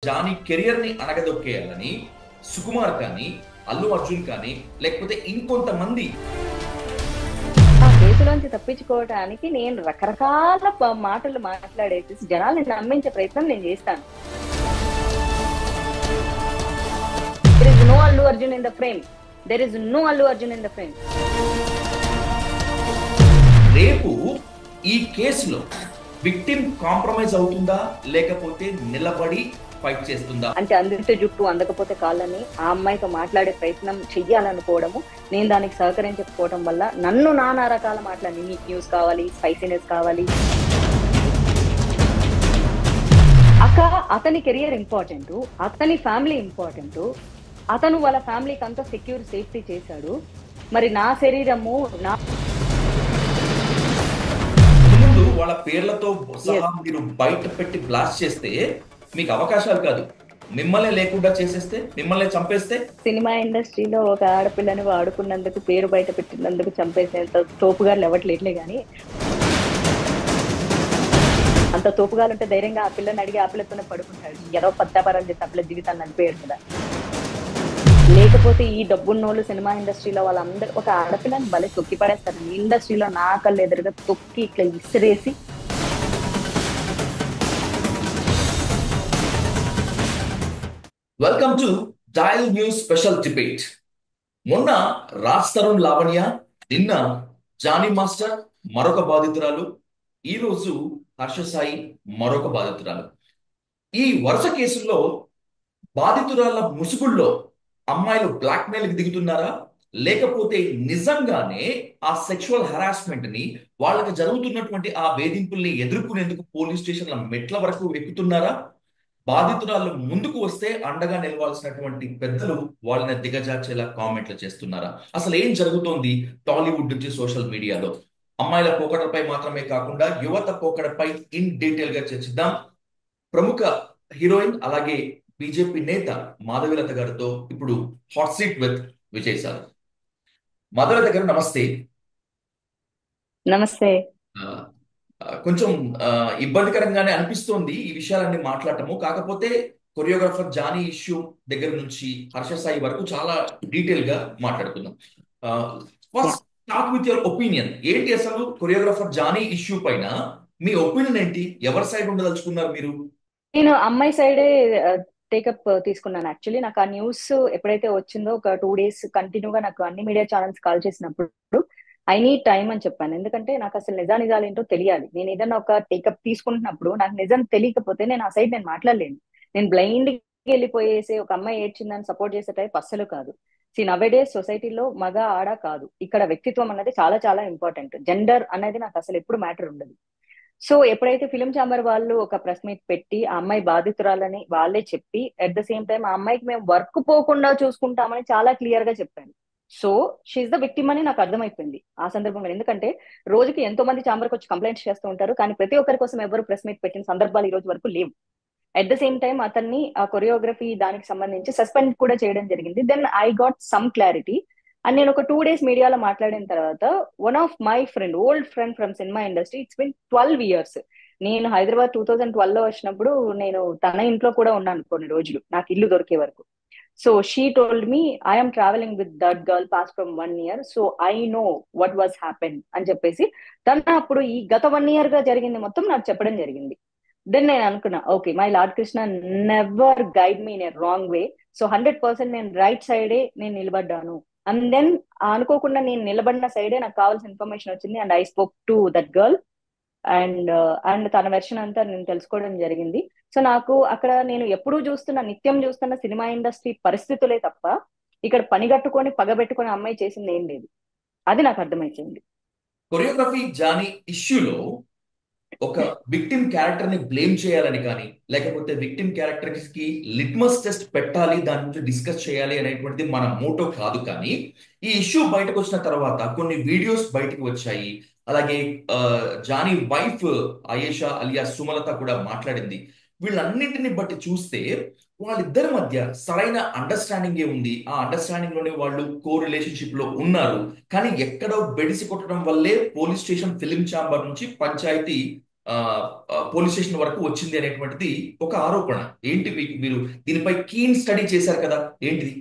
Johnny career ని అణగదొక్కేయాలని సుకుమార్ కానీ అల్లు అర్జున్ కానీ లేకపోతే ఇంకొంతమంది ఆ కేసులోంచి తప్పించుకోవడానికి నేను రకరకాల మాటలు మాట్లాడేసి జనాల్ని నమ్మించే ప్రయత్నం నేను చేస్తాను. There is no Allu Arjun in the frame. There is no Allu Arjun in the frame. రేపు ఈ కేసులో విక్టిమ్ కాంప్రమైజ్ అవుతుందా లేకపోతే నిలబడి ఫైట్ చేస్తుందా అంటే అందితే జుట్టు అందకపోతే కాళ్ళని ఆ అమ్మాయితో మాట్లాడే ప్రయత్నం చెయ్యాలనుకోవడము, నేను దానికి సహకరించకపోవడం వల్ల నన్ను నానా రకాల మాట్లాడి నీకు న్యూస్ కావాలి, స్పైసీనెస్ కావాలి. అక్క అతని కెరియర్ ఇంపార్టెంట్, అతని ఫ్యామిలీ ఇంపార్టెంట్, అతను వాళ్ళ ఫ్యామిలీకి అంతా సెక్యూర్ సేఫ్టీ చేశాడు. మరి నా శరీరము నా ముందు వాళ్ళ పేర్లతో సహా మీరు బయట పెట్టి బ్లాస్ట్ చేస్తే మీకు అవకాశాలు కాదు, మిమ్మల్ని లేకుండా చేసేస్తే, మిమ్మల్ని చంపేస్తే. సినిమా ఇండస్ట్రీలో ఒక ఆడపిల్లని వాడుకున్నందుకు, పేరు బయట పెట్టినందుకు చంపేసేంత తోపుగాలు ఇవ్వట్లేట్లే గాని, అంత తోపుగాలు ఉంటే ధైర్యంగా ఆ పిల్లని అడిగి ఆ పిల్లతోనే పడుకుంటాడు. ఏదో పత్తాపరాలు చేసి ఆ పిల్ల జీవితాన్ని నడిపేయడు కదా. లేకపోతే ఈ డబ్బున్నోళ్ళు సినిమా ఇండస్ట్రీలో వాళ్ళందరూ ఒక ఆడపిల్లని భలే తొక్కి పడేస్తారు. ఇండస్ట్రీలో నా కళ్ళు ఎదురుగా తొక్కి ఇట్లా ఇసిరేసి welcome to dial news special debate. మొన్న రాజ్ తరుణ్ లావణ్య, నిన్న జానీ మాస్టర్ మరొక బాధితురాలు, ఈ రోజు హర్ష సాయి మరొక బాధితురాలు. ఈ వరుస కేసుల్లో బాధితురాల ముసుగుల్లో అమ్మాయిలు బ్లాక్ మెయిల్ కి దిగుతున్నారా లేకపోతే నిజంగానే ఆ సెక్షువల్ హెరాస్మెంట్ ని, వాళ్ళకి జరుగుతున్నటువంటి ఆ వేధింపుల్ని ఎదుర్కొనేందుకు పోలీస్ స్టేషన్ల మెట్ల వరకు ఎక్కుతున్నారా? బాధితురాలు ముందుకు వస్తే అండగా నిలవాల్సినటువంటి పెద్దలు వాళ్ళని దిగజార్చేలా కామెంట్లు చేస్తున్నారా? అసలు ఏం జరుగుతోంది టాలీవుడ్ నుంచి సోషల్ మీడియాలో? అమ్మాయిల పోకడపై మాత్రమే కాకుండా యువత పోకడపై ఇన్ డీటెయిల్ గా చర్చిద్దాం. ప్రముఖ హీరోయిన్ అలాగే బీజేపీ నేత మాధవీలత గారితో ఇప్పుడు hot seat with Vijay sir. Madhavilatha గారు నమస్తే. నమస్తే. కొంచెం ఇబ్బందికరంగానే అనిపిస్తోంది ఈ విషయాలన్నీ మాట్లాడటము. కాకపోతే కొరియోగ్రాఫర్ జానీ ఇష్యూ దగ్గర నుంచి హర్ష సాయి వరకు చాలా డీటెయిల్ గా మాట్లాడుకుందాం. First start with your opinion. ఏంటి అసలు కొరియోగ్రాఫర్ జానీ ఇష్యూ పైన మీ ఒపీనియన్ ఏంటి? ఎవరి సైడ్ ఉండదలుచుకున్నారు మీరు? నేను అమ్మాయి సైడే టేకప్ తీసుకున్నాను. యాక్చువల్లీ నాకు ఆ న్యూస్ ఎప్పుడైతే వచ్చిందో ఒక 2 days కంటిన్యూగా నాకు అన్ని మీడియా ఛానల్స్ కాల్ చేసినప్పుడు ఐ నీడ్ టైం అని చెప్పాను. ఎందుకంటే నాకు అసలు నిజానిజాలు ఏంటో తెలియాలి. నేను ఏదైనా ఒక టేకప్ తీసుకుంటున్నప్పుడు నాకు నిజం తెలియకపోతే నేను ఆ సైడ్ నేను మాట్లాడలేను. నేను బ్లైండ్ వెళ్ళిపోయేసి ఒక అమ్మాయి ఏడ్చిందని సపోర్ట్ చేసే టైప్ అస్సలు కాదు. నవే డేస్ సొసైటీలో మగ ఆడ కాదు, ఇక్కడ వ్యక్తిత్వం అనేది చాలా చాలా ఇంపార్టెంట్. జెండర్ అనేది నాకు అసలు ఎప్పుడు మ్యాటర్ ఉండదు. సో ఎప్పుడైతే ఫిలిం ఛాంబర్ వాళ్ళు ఒక ప్రెస్ మీట్ పెట్టి ఆ అమ్మాయి బాధితురాలని వాళ్ళే చెప్పి అట్ ద సేమ్ టైం ఆ అమ్మాయికి మేము వర్క్ పోకుండా చూసుకుంటామని చాలా క్లియర్ గా చెప్పాను. సో షీఈ్ ద విక్టిమ్ అని నాకు అర్థమైపోయింది ఆ సందర్భంలో. ఎందుకంటే రోజుకి ఎంతో మంది ఛాంబర్కి వచ్చి కంప్లైంట్స్ చేస్తూ ఉంటారు, కానీ ప్రతి ఒక్కరి కోసం ఎవరు ప్రెస్ మీట్ పెట్టిన సందర్భాలు ఈ రోజు వరకు లేవు. అట్ ద సేమ్ టైం అతన్ని ఆ కొరియోగ్రఫీ దానికి సంబంధించి సస్పెండ్ కూడా చేయడం జరిగింది. Then I got some clarity. And నేను ఒక 2 days మీడియాలో మాట్లాడిన తర్వాత one of my friend, old friend from cinema industry, it's been 12 years. నేను హైదరాబాద్ 2012లో వచ్చినప్పుడు నేను తన ఇంట్లో కూడా ఉన్నాను కొన్ని రోజులు, నాకు ఇల్లు దొరికే వరకు. So she told me I'm travelling with that girl pass from 1 year, so I know what was happen అని చెప్పేసి తన అప్పుడు ఈ గత 1 year గా జరిగింది మొత్తం నాకు చెప్పడం జరిగింది. దెన్ నేను అనుకున్నా, okay, my lord Krishna never guide me in a wrong way. So 100% నేను రైట్ సైడే నేను నిలబడ్డాను. అండ్ దెన్ అనుకోకుండా నేను నిలబడిన సైడే నాకు కావాల్సిన ఇన్ఫర్మేషన్ వచ్చింది. And I spoke to that girl and and తన వెర్షన్ అంతా నేను తెలుసుకోవడం జరిగింది. సో నాకు అక్కడ నేను ఎప్పుడూ చూస్తున్న, నిత్యం చూస్తున్న సినిమా ఇండస్ట్రీ పరిస్థితులే తప్ప ఇక్కడ పనిగట్టుకొని పగబెట్టుకొని అమ్మాయి చేసింది ఏం లేదు. అది నాకు అర్థమైంది. కొరియోగ్రఫీ జానీ ఇష్యూలో ఒక విక్టిమ్ క్యారెక్టర్ ని బ్లేమ్ చేయాలని కానీ లేకపోతే విక్టిమ్ క్యారెక్టర్ కి లిట్మస్ టెస్ట్ పెట్టాలి, దాని గురించి డిస్కస్ చేయాలి అనేటువంటిది మన మోటో కాదు. కానీ ఈ ఇష్యూ బయటకు వచ్చిన తర్వాత కొన్ని వీడియోస్ బయటకు వచ్చాయి. అలాగే జానీ వైఫ్ అయేషా అలియా సుమలత కూడా మాట్లాడింది. వీళ్ళన్నింటిని బట్టి చూస్తే వాళ్ళిద్దరి మధ్య సరైన అండర్స్టాండింగ్ ఉంది. ఆ అండర్స్టాండింగ్ లోనే వాళ్ళు కో రిలేషన్షిప్ లో ఉన్నారు. కానీ ఎక్కడో బెడిసి కొట్టడం వల్లే పోలీస్ స్టేషన్, ఫిలిం ఛాంబర్ నుంచి పంచాయతీ పోలీస్ స్టేషన్ వరకు వచ్చింది అనేటువంటిది ఒక ఆరోపణ. ఏంటి మీరు దీనిపై కీన్ స్టడీ చేశారు కదా, ఏంటిది?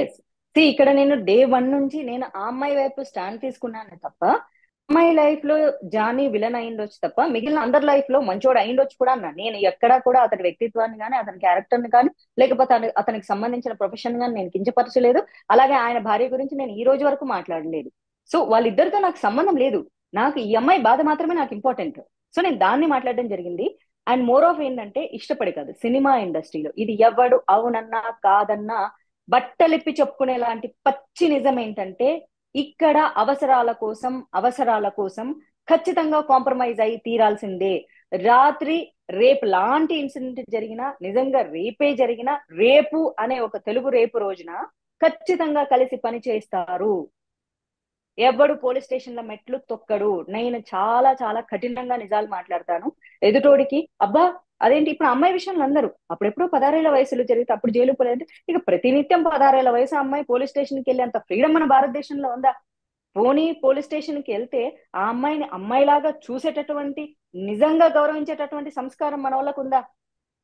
ఎస్. ఇక్కడ నేను డే 1 నుంచి నేను ఆ అమ్మాయి వైపు స్టాండ్ తీసుకున్నాను తప్ప, అమ్మాయి లైఫ్ లో జానీ విలన్ అయిండొచ్చు తప్ప మిగిలిన అందరి లైఫ్ లో మంచోడు అయిండొచ్చు కూడా అన్నా. నేను ఎక్కడా కూడా అతని వ్యక్తిత్వాన్ని కానీ అతని క్యారెక్టర్ ని కానీ లేకపోతే అతనికి సంబంధించిన ప్రొఫెషన్ గాని నేను కించపరచలేదు. అలాగే ఆయన భార్య గురించి నేను ఈ రోజు వరకు మాట్లాడలేదు. సో వాళ్ళిద్దరితో నాకు సంబంధం లేదు. నాకు ఈ అమ్మాయి బాధ మాత్రమే నాకు ఇంపార్టెంట్. సో నేను దాన్ని మాట్లాడడం జరిగింది. అండ్ మోర్ ఆఫ్ ఏంటంటే ఇష్టపడి కాదు, సినిమా ఇండస్ట్రీలో ఇది ఎవడు అవునన్నా కాదన్నా బట్టలిప్పి చెప్పుకునే లాంటి పచ్చి నిజం ఏంటంటే ఇక్కడ అవసరాల కోసం ఖచ్చితంగా కాంప్రమైజ్ అయి తీరాల్సిందే. రాత్రి రేపు లాంటి ఇన్సిడెంట్ జరిగినా, నిజంగా రేపే జరిగినా, రేపు అనే ఒక తెలుగు రేపు రోజున ఖచ్చితంగా కలిసి పని చేస్తారు. ఎవడు పోలీస్ స్టేషన్ లో మెట్లు తొక్కడు. నేను చాలా చాలా కఠినంగా నిజాలు మాట్లాడతాను. ఎదుటోడికి అబ్బా అదేంటి ఇప్పుడు అమ్మాయి విషయంలో అందరూ అప్పుడెప్పుడో 16 ఏళ్ల వయసులో జరిగితే అప్పుడు జైలు పోలేదంటే ఇక ప్రతినిత్యం 16 ఏళ్ల వయసు అమ్మాయి పోలీస్ స్టేషన్ కి వెళ్ళేంత ఫ్రీడమ్ మన భారతదేశంలో ఉందా? పోనీ పోలీస్ స్టేషన్ కి వెళ్తే ఆ అమ్మాయిని అమ్మాయిలాగా చూసేటటువంటి, నిజంగా గౌరవించేటటువంటి సంస్కారం మన వాళ్ళకు ఉందా?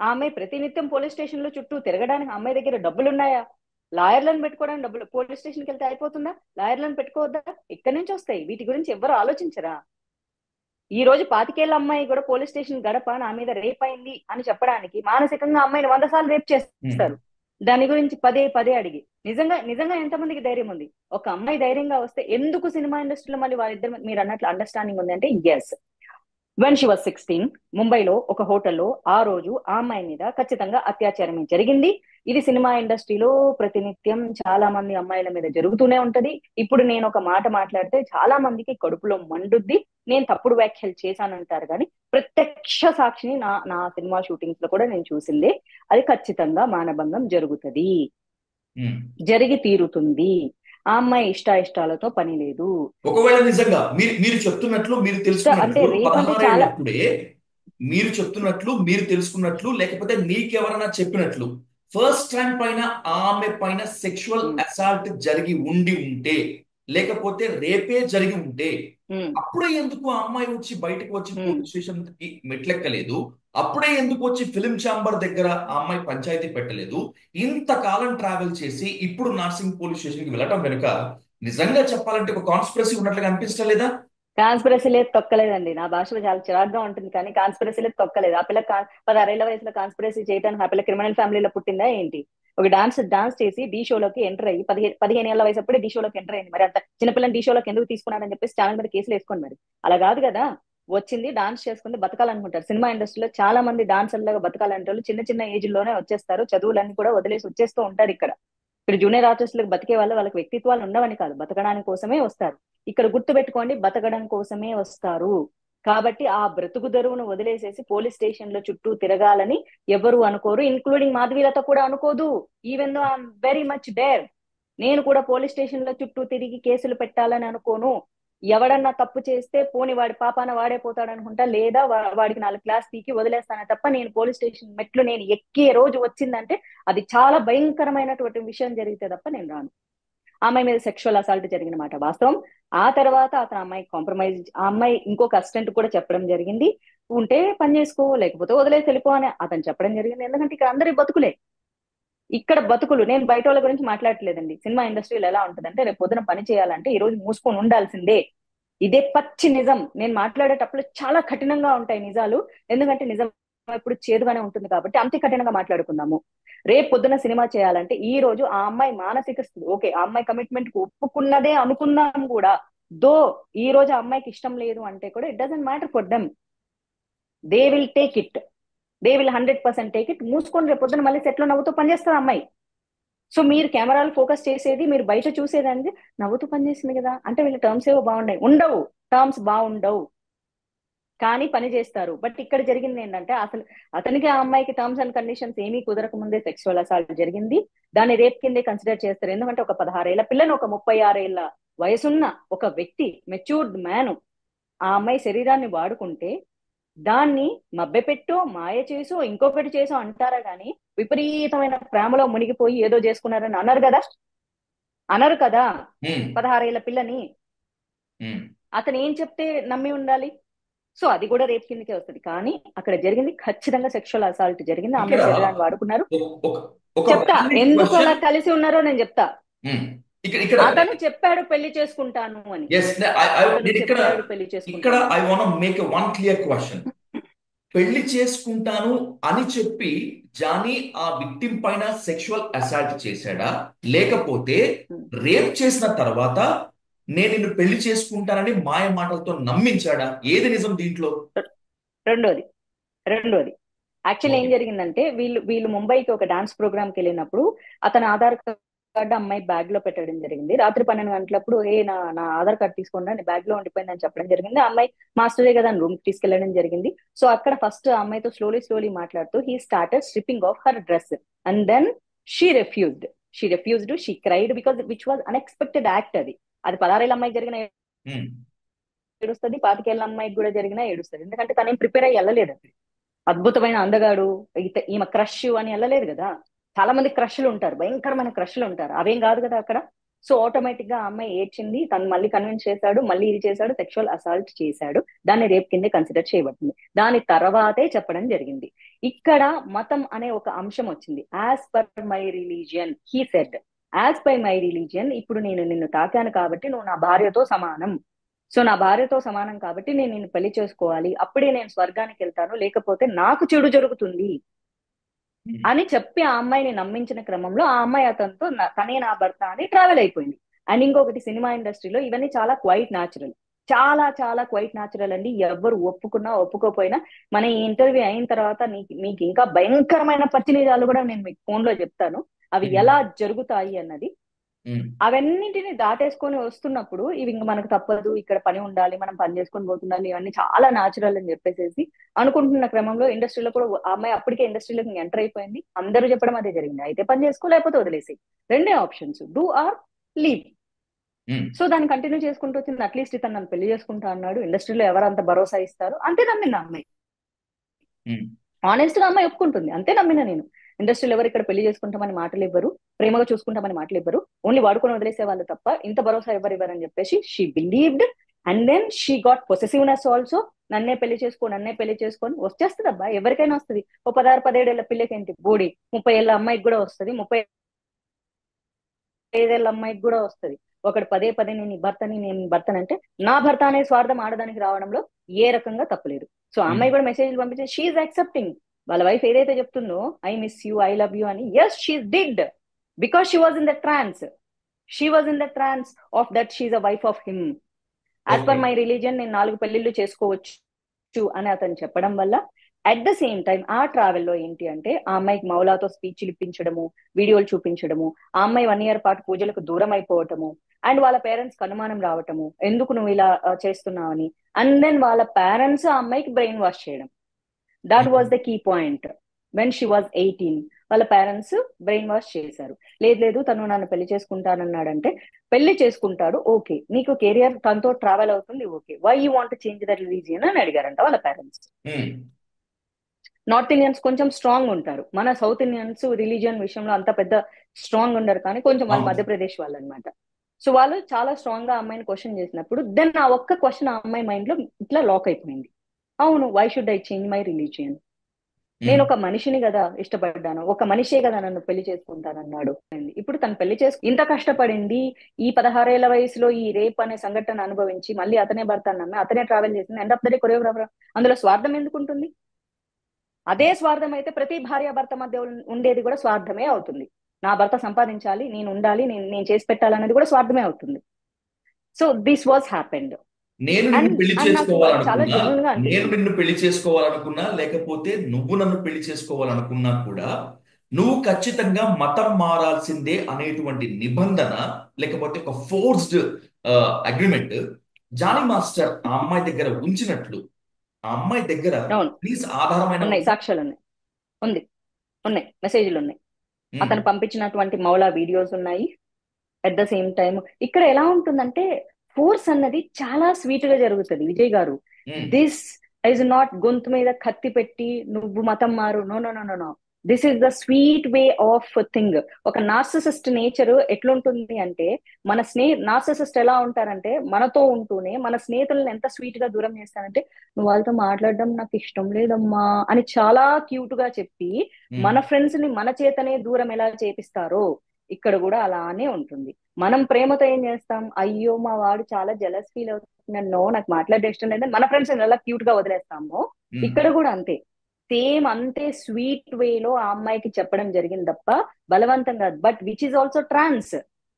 ఆ అమ్మాయి ప్రతినిత్యం పోలీస్ స్టేషన్ లో చుట్టూ తిరగడానికి ఆ అమ్మాయి దగ్గర డబ్బులు ఉన్నాయా? లాయర్లను పెట్టుకోవడానికి డబ్బులు, పోలీస్ స్టేషన్కి వెళ్తే అయిపోతుందా? లాయర్లను పెట్టుకోవద్దా? ఇక్కడి నుంచి వస్తాయి. వీటి గురించి ఎవ్వరు ఆలోచించరా? ఈ రోజు 25 ఏళ్ల అమ్మాయి కూడా పోలీస్ స్టేషన్ గడప నా మీద రేప్ అయింది అని చెప్పడానికి మానసికంగా అమ్మాయిని 100 సార్లు రేప్ చేస్తారు. దాని గురించి పదే పదే అడిగి నిజంగా నిజంగా ఎంతమందికి ధైర్యం ఉంది? ఒక అమ్మాయి ధైర్యంగా వస్తే ఎందుకు సినిమా ఇండస్ట్రీలో మళ్ళీ వాళ్ళిద్దరు మీరు అన్నట్లు అండర్స్టాండింగ్ ఉంది అంటే ఎస్. వెన్ షీ వాజ్ 16 ముంబైలో ఒక హోటల్లో ఆ రోజు ఆ అమ్మాయి మీద ఖచ్చితంగా అత్యాచారం జరిగింది. ఇది సినిమా ఇండస్ట్రీలో ప్రతినిత్యం చాలా మంది అమ్మాయిల మీద జరుగుతూనే ఉంటది. ఇప్పుడు నేను ఒక మాట మాట్లాడితే చాలా మందికి కడుపులో మండుద్ది. నేను తప్పుడు వ్యాఖ్యలు చేశానంటారు కానీ ప్రత్యక్ష సాక్షిని నా నా సినిమా షూటింగ్స్ లో కూడా నేను చూసింది. అది ఖచ్చితంగా మానభంగం జరుగుతది, ఉమ్. జరిగి తీరుతుంది. ఆ అమ్మాయి ఇష్టాలతో పని లేదు. ఒకవేళ నిజంగా మీరు మీరు చెప్తున్నట్లు మీరు అంటే తెలుసుకున్నట్లు రేప్ అంటే చాలా 16 ఏళ్ళప్పుడే మీరు చెప్తున్నట్లు మీరు తెలుసుకున్నట్లు లేకపోతే నీకెవరన్నా చెప్పినట్లు ఫస్ట్ టైం పైన ఆమె పైన సెక్షువల్ ఉమ్, అసాల్ట్ జరిగి ఉండి ఉంటే, లేకపోతే రేపే జరిగి ఉంటే, ఉమ్, అప్పుడే ఎందుకు ఆ అమ్మాయి వచ్చి బయటకు వచ్చి ఉమ్. పోలీస్ స్టేషన్ కి మెట్లెక్కలేదు? అప్పుడే ఎందుకు వచ్చి ఫిలిం ఛాంబర్ దగ్గర ఆ అమ్మాయి పంచాయతీ పెట్టలేదు? ఇంతకాలం ట్రావెల్ చేసి ఇప్పుడు నార్సింగ్ పోలీస్ స్టేషన్ కి వెళ్ళటం వెనుక నిజంగా చెప్పాలంటే ఒక కాన్స్పిరసీ ఉన్నట్లుగా అనిపించలేదా? కాన్స్పిరసీ లేదు, తొక్కలేదండి. నా భాషలో చాలా చిరాగ్గా ఉంటుంది కానీ కాన్స్పిరసీ లేదు, తొక్కలేదు. ఆ పిల్ల 16 ఏళ్ల వయసులో కాన్స్పిరసీ చేయడానికి ఆ పిల్ల క్రిమినల్ ఫ్యామిలీలో పుట్టిందా ఏంటి? ఒక డాన్స్ చేసి డీ షోలోకి ఎంటర్ అయ్యి 15 ఏళ్ల వయసు అప్పుడే డీ షోలోకి ఎంటర్ అయింది. మరి అంత చిన్నపిల్లని డీ షోలోకి ఎందుకు తీసుకున్నారని చెప్పేసి ఛానల్ మీద కేసులు వేసుకోండి. మరి అలా కాదు కదా. వచ్చింది డాన్స్ చేసుకుంది బతకాలనుకుంటారు. సినిమా ఇండస్ట్రీలో చాలా మంది డాన్సర్లుగా బతకాలంటే వాళ్ళు చిన్న చిన్న ఏజ్ లోనే వచ్చేస్తారు. చదువులన్నీ కూడా వదిలేసి వచ్చేస్తూ ఉంటారు. ఇక్కడ జూనియర్ ఆర్టిస్టులకు బతికే వాళ్ళకి వ్యక్తిత్వాలు ఉండవని కాదు, బతకడానికి కోసమే వస్తారు. ఇక్కడ గుర్తు పెట్టుకోండి, బతకడం కోసమే వస్తారు. కాబట్టి ఆ బ్రతుకు తెరువును వదిలేసేసి పోలీస్ స్టేషన్ లో చుట్టూ తిరగాలని ఎవరు అనుకోరు, ఇంక్లూడింగ్ మాధవీలత కూడా అనుకోదు. Even though I'm very much dare. నేను కూడా పోలీస్ స్టేషన్ లో చుట్టూ తిరిగి కేసులు పెట్టాలని అనుకోను. ఎవడన్నా తప్పు చేస్తే పోని వాడి పాపాన వాడే పోతాడు అనుకుంటా, లేదా వాడికి 4 క్లాస్ పీకి వదిలేస్తానే తప్ప నేను పోలీస్ స్టేషన్ మెట్లు నేను ఎక్కే రోజు వచ్చిందంటే అది చాలా భయంకరమైనటువంటి విషయం జరిగితే తప్ప నేను రాను. అమ్మాయి మీద సెక్షువల్ అసాల్ట్ జరిగిన మాట వాస్తవం. ఆ తర్వాత అతను అమ్మాయి కాంప్రమైజ్, ఆ అమ్మాయి ఇంకొక అసిస్టెంట్ కూడా చెప్పడం జరిగింది, ఉంటే పని చేసుకో లేకపోతే వదిలేసి వెళ్ళిపో అని అతను చెప్పడం జరిగింది. ఎందుకంటే ఇక్కడ అందరి బతుకులే, ఇక్కడ బతుకులు. నేను బయట వాళ్ళ గురించి మాట్లాడట్లేదండి. సినిమా ఇండస్ట్రీలో ఎలా ఉంటుందంటే రేపు పొద్దున పని చేయాలంటే ఈ రోజు మూసుకొని ఉండాల్సిందే. ఇదే పచ్చి నిజం. నేను మాట్లాడేటప్పుడు చాలా కఠినంగా ఉంటాయి నిజాలు. ఎందుకంటే నిజం ఎప్పుడు చేదుగానే ఉంటుంది కాబట్టి అంతే కఠినంగా మాట్లాడుకుందాము. రేపు పొద్దున సినిమా చేయాలంటే ఈ రోజు ఆ అమ్మాయి మానసిక స్థితి ఓకే, ఆ అమ్మాయి కమిట్మెంట్ కు ఒప్పుకున్నదే అనుకుందాం కూడా. దో ఈ రోజు ఆ అమ్మాయికి ఇష్టం లేదు అంటే కూడా it doesn't matter for them. They will take it, they will 100% take it. మూసుకొని రేపు పొద్దున మళ్ళీ సెట్ లో నవ్వుతూ పనిచేస్తారు అమ్మాయి. సో మీరు కెమెరాలు ఫోకస్ చేసేది, మీరు బయట చూసేదండి నవ్వుతూ పనిచేసింది కదా అంటే వీళ్ళ టర్మ్స్ ఏవో బాగున్నాయి, ఉండవు. టర్మ్స్ బాగుండవు కానీ పని చేస్తారు. బట్ ఇక్కడ జరిగింది ఏంటంటే అసలు అతనికి ఆ అమ్మాయికి టర్మ్స్ అండ్ కండిషన్స్ ఏమీ కుదరక ముందే సెక్సువల్ అసాల్ట్ జరిగింది. దాన్ని రేప్ కిందే కన్సిడర్ చేస్తారు. ఎందుకంటే ఒక 16 ఏళ్ల పిల్లను ఒక 36 ఏళ్ల వయసున్న ఒక వ్యక్తి, మెచ్యూర్డ్ మ్యాన్ ఆ అమ్మాయి శరీరాన్ని వాడుకుంటే దాన్ని మభ్యపెట్టో మాయ చేసో ఇంకొకటి చేసో అంటారా గాని విపరీతమైన ప్రేమలో మునిగిపోయి ఏదో చేసుకున్నారని అనరు కదా, అనరు కదా. ఉమ్. 16 ఏళ్ల పిల్లని ఉమ్. అతను ఏం చెప్తే నమ్మి ఉండాలి? సో అది కూడా రేప్ కిందకే వస్తుంది. కానీ అక్కడ జరిగింది ఖచ్చితంగా సెక్షువల్ అసాల్ట్ జరిగింది. ఆ ఇక్కడ అమ్మాయి శరీరాన్ని వాడుకున్నారు. ఒక ఒక చెప్తా valid ఎందుకు అలా question. కలిసి ఉన్నారో నేను చెప్తా. ఇక్కడ ఇక్కడ అతను చెప్పాడు పెళ్లి చేసుకుంటాను అని. ఎస్ అతను నేను ఇక్కడ చెప్పాడు పెళ్లి ఇక్కడ చేసుకుంటాను. I want make one clear question. పెళ్లి చేసుకుంటాను అని చెప్పి జానీ ఆ విక్టిమ్ పైన సెక్షువల్ అసాల్ట్ చేశాడా, లేకపోతే రేప్ చేసిన తర్వాత నేను నిన్ను పెళ్లి చేసుకుంటానని మాయ మాటలతో నమ్మించాడా? ఏది నిజం దీంట్లో? రెండోది యాక్చువల్ ఏం జరిగిందంటే వీళ్ళు వీళ్ళు ముంబైకి ఒక డాన్స్ ప్రోగ్రామ్ కి వెళ్ళినప్పుడు అతని ఆధార్ కార్డు అమ్మాయి బ్యాగ్ లో పెట్టడం జరిగింది. రాత్రి 12 గంటలప్పుడు నా ఆధార్ కార్డు తీసుకోండి నీ బ్యాగ్ లో ఉండిపోయిందని చెప్పడం జరిగింది. ఆ అమ్మాయి మాస్టరే కదా రూమ్ కి తీసుకెళ్లడం జరిగింది. సో అక్కడ ఫస్ట్ ఆ అమ్మాయితో స్లోలీ మాట్లాడుతూ he started stripping off her dress and then she refused she cried because which was unexpected act. అది 16 ఏళ్ళ అమ్మాయికి జరిగిన ఏడుస్తుంది, 25 ఏళ్ళ అమ్మాయికి కూడా జరిగినా ఏడుస్తుంది. ఎందుకంటే తనేం ప్రిపేర్ అయ్యి వెళ్ళలేదు. అద్భుతమైన అందగాడు ఈమె క్రష్ అని వెళ్ళలేదు కదా. చాలా మంది క్రష్లు ఉంటారు, భయంకరమైన క్రష్లు ఉంటారు, అవేం కాదు కదా అక్కడ. సో ఆటోమేటిక్ గా ఆ అమ్మాయి ఏడ్చింది, తను మళ్ళీ కన్విన్స్ చేశాడు, మళ్ళీ ఇది చేశాడు, సెక్షువల్ అసాల్ట్ చేశాడు. దాన్ని రేప్ కింద కన్సిడర్ చేయబడుతుంది. దాని తర్వాతే చెప్పడం జరిగింది. ఇక్కడ మతం అనే ఒక అంశం వచ్చింది. As per my religion he said, as per my religion ఇప్పుడు నేను నిన్ను తాకాను కాబట్టి నువ్వు నా భార్యతో సమానం. సో నా భార్యతో సమానం కాబట్టి నేను నిన్ను పెళ్లి చేసుకోవాలి, అప్పుడే నేను స్వర్గానికి వెళ్తాను, లేకపోతే నాకు చెడు జరుగుతుంది అని చెప్పి ఆ అమ్మాయిని నమ్మించిన క్రమంలో ఆ అమ్మాయి అతనితో తనే నా భర్త అని ట్రావెల్ అయిపోయింది. అండ్ ఇంకొకటి, సినిమా ఇండస్ట్రీలో ఇవన్నీ చాలా క్వైట్ న్యాచురల్, చాలా క్వైట్ న్యాచురల్ అండి. ఎవరు ఒప్పుకున్నా ఒప్పుకోపోయినా మన ఈ ఇంటర్వ్యూ అయిన తర్వాత మీకు ఇంకా భయంకరమైన పచ్చి నిజాలు కూడా నేను మీకు ఫోన్ లో చెప్తాను, అవి ఎలా జరుగుతాయి అన్నది. అవన్నింటిని దాటేసుకొని వస్తున్నప్పుడు ఇవి ఇంక మనకు తప్పదు, ఇక్కడ పని ఉండాలి, మనం పని చేసుకొని పోతుండాలి, ఇవన్నీ చాలా న్యాచురల్ అని చెప్పేసి అనుకుంటున్న క్రమంలో ఇండస్ట్రీలో కూడా ఆ అమ్మాయి అప్పటికే ఇండస్ట్రీలోకి ఎంటర్ అయిపోయింది. అందరూ చెప్పడం అదే జరిగింది, అయితే పని చేసుకో లేకపోతే వదిలేసి, రెండే options, do or leave. So దాన్ని కంటిన్యూ చేసుకుంటూ వచ్చింది. అట్లీస్ట్ ఇతను నన్ను పెళ్లి చేసుకుంటా అన్నాడు, ఇండస్ట్రీలో ఎవరు అంత భరోసా ఇస్తారు, అంతే నమ్మిన అమ్మాయి. ఆనెస్ట్ గా అమ్మాయి ఒప్పుకుంటుంది, అంతే నమ్మిన నేను. ఇండస్ట్రీలో ఎవరు ఇక్కడ పెళ్లి చేసుకుంటామని మాటలు ఇవ్వరు, ప్రేమగా చూసుకుంటామని మాటలు ఇవ్వరు, ఓన్లీ వాడుకొని వదిలేసే వాళ్ళు తప్ప ఇంత భరోసా ఇవ్వరని చెప్పేసి she believed. And then she got possessiveness also. నన్నే పెళ్లి చేసుకొని వచ్చేస్తుంది అబ్బా, ఎవరికైనా వస్తుంది. ఓ 16-17 ఏళ్ల పిల్లకి ఏంటి బోడి, 30 ఏళ్ల అమ్మాయికి కూడా వస్తుంది, 35 ఏళ్ల అమ్మాయికి కూడా వస్తుంది. ఒకడు పదే నేను భర్తనంటే నా భర్త అనే స్వార్థం ఆడదానికి రావడంలో ఏ రకంగా తప్పలేదు. సో ఆ అమ్మాయి కూడా మెసేజ్ పంపించి షీఈ్ యాక్సెప్టింగ్. వాళ్ళ వైఫ్ ఏదైతే చెప్తుందో I miss you, I love you అని, yes she did, because she was in the trance. Of that she a wife of him. As per my religion నేను 4 పెళ్లిళ్ళు చేసుకోవచ్చు అని అతను చెప్పడం వల్ల, అట్ ద సేమ్ టైం ఆ ట్రావెల్లో ఏంటి అంటే ఆ అమ్మాయికి మౌలాతో స్పీచ్లు ఇప్పించడము, వీడియోలు చూపించడము, ఆ అమ్మాయి 1 year పాటు పూజలకు దూరం అయిపోవటము, అండ్ వాళ్ళ పేరెంట్స్ అనుమానం రావటము, ఎందుకు నువ్వు ఇలా చేస్తున్నావని. అండ్ దెన్ వాళ్ళ పేరెంట్స్ ఆ అమ్మాయికి బ్రెయిన్ వాష్ చేయడం. That was the key point. When she was 18 వాళ్ళ పేరెంట్స్ బ్రెయిన్ వాష్ చేశారు. లేదు తను నన్ను పెళ్లి చేసుకుంటానన్నాడంటే పెళ్లి చేసుకుంటాడు, ఓకే, నీకు కెరియర్ తనతో ట్రావెల్ అవుతుంది, okay, why you want change the religion అని అడిగారంట వాళ్ళ పేరెంట్స్. నార్త్ ఇండియన్స్ కొంచెం స్ట్రాంగ్ ఉంటారు, మన సౌత్ ఇండియన్స్ రిలీజియన్ విషయంలో అంత పెద్ద స్ట్రాంగ్ ఉండరు, కానీ కొంచెం వాళ్ళు మధ్యప్రదేశ్ వాళ్ళు అనమాట. సో వాళ్ళు చాలా స్ట్రాంగ్ గా అమ్మాయిని క్వశ్చన్ చేసినప్పుడు దెన్ ఆ ఒక్క క్వశ్చన్ ఆ అమ్మాయి మైండ్ లో ఇట్లా లాక్ అయిపోయింది. అవును, why should I change my religion? నేను ఒక మనిషిని కదా ఇష్టపడ్డాను, ఒక మనిషే కదా నన్ను పెళ్లి చేసుకుంటానన్నాడు. ఇప్పుడు తను పెళ్లి ఇంత కష్టపడింది, ఈ 16 ఏళ్ల వయసులో ఈ రేప్ అనే సంఘటన అనుభవించి మళ్ళీ అతనే భర్త నమ్మి అతనే ట్రావెల్ చేసింది. End of the day choreographer. అందులో స్వార్థం ఎందుకు ఉంటుంది? అదే స్వార్థం అయితే ప్రతి భార్య భర్త మధ్య ఉండేది కూడా స్వార్థమే అవుతుంది. నా భర్త సంపాదించాలి, నేను ఉండాలి, నేను చేసి పెట్టాలనేది కూడా స్వార్థమే అవుతుంది. So this was happened. నేను నిన్ను పెళ్లి జెన్యూన్ చేసుకోవాలనుకున్నా, లేకపోతే నువ్వు నన్ను పెళ్లి చేసుకోవాలనుకున్నా కూడా నువ్వు ఖచ్చితంగా మతం మారాల్సిందే అనేటువంటి నిబంధన, లేకపోతే ఒక ఫోర్స్డ్ అగ్రిమెంట్ జానీ మాస్టర్ ఆ అమ్మాయి దగ్గర ఉంచినట్లు, ఆ అమ్మాయి దగ్గర ప్లీజ్ ఆధారమైన ఉన్నాయి, సాక్ష్యాలు ఉన్నాయి, మెసేజ్లు ఉన్నాయి, అతను పంపించినటువంటి మౌలా వీడియోస్ ఉన్నాయి. అట్ ద సేమ్ టైం ఇక్కడ ఎలా ఉంటుందంటే ఫోర్స్ అన్నది చాలా స్వీట్ గా జరుగుతుంది విజయ్ గారు. దిస్ ఈజ్ నాట్ గొంతు మీద కత్తి పెట్టి నువ్వు మతం మారు, no no no no no. This is the sweet way of thing. ఒక నార్సిసిస్ట్ నేచర్ ఎట్లుంటుంది అంటే, నార్సిసిస్ట్ ఎలా ఉంటారంటే, మనతో ఉంటూనే మన స్నేహితులను ఎంత స్వీట్ గా దూరం చేస్తారంటే, నువ్వు వాళ్ళతో మాట్లాడడం నాకు ఇష్టం లేదమ్మా అని చాలా క్యూట్ గా చెప్పి ఉమ్, మన ఫ్రెండ్స్ ని మన చేతనే దూరం ఎలా చేపిస్తారో, ఇక్కడ కూడా అలానే ఉంటుంది. మనం ప్రేమతో ఏం చేస్తాం, అయ్యో మా వాడు చాలా జలస్ ఫీల్ అవుతున్నాడు, నో నాకు మాట్లాడే ఇష్టం లేదని మన ఫ్రెండ్స్ ఎలా క్యూట్ గా వదిలేస్తామో, ఉమ్. ఇక్కడ కూడా అంతే. సేమ్ అంతే స్వీట్ వేలో ఆ అమ్మాయికి చెప్పడం జరిగింది తప్ప బలవంతంగా. బట్ విచ్ ఇస్ ఆల్సో ట్రాన్స్.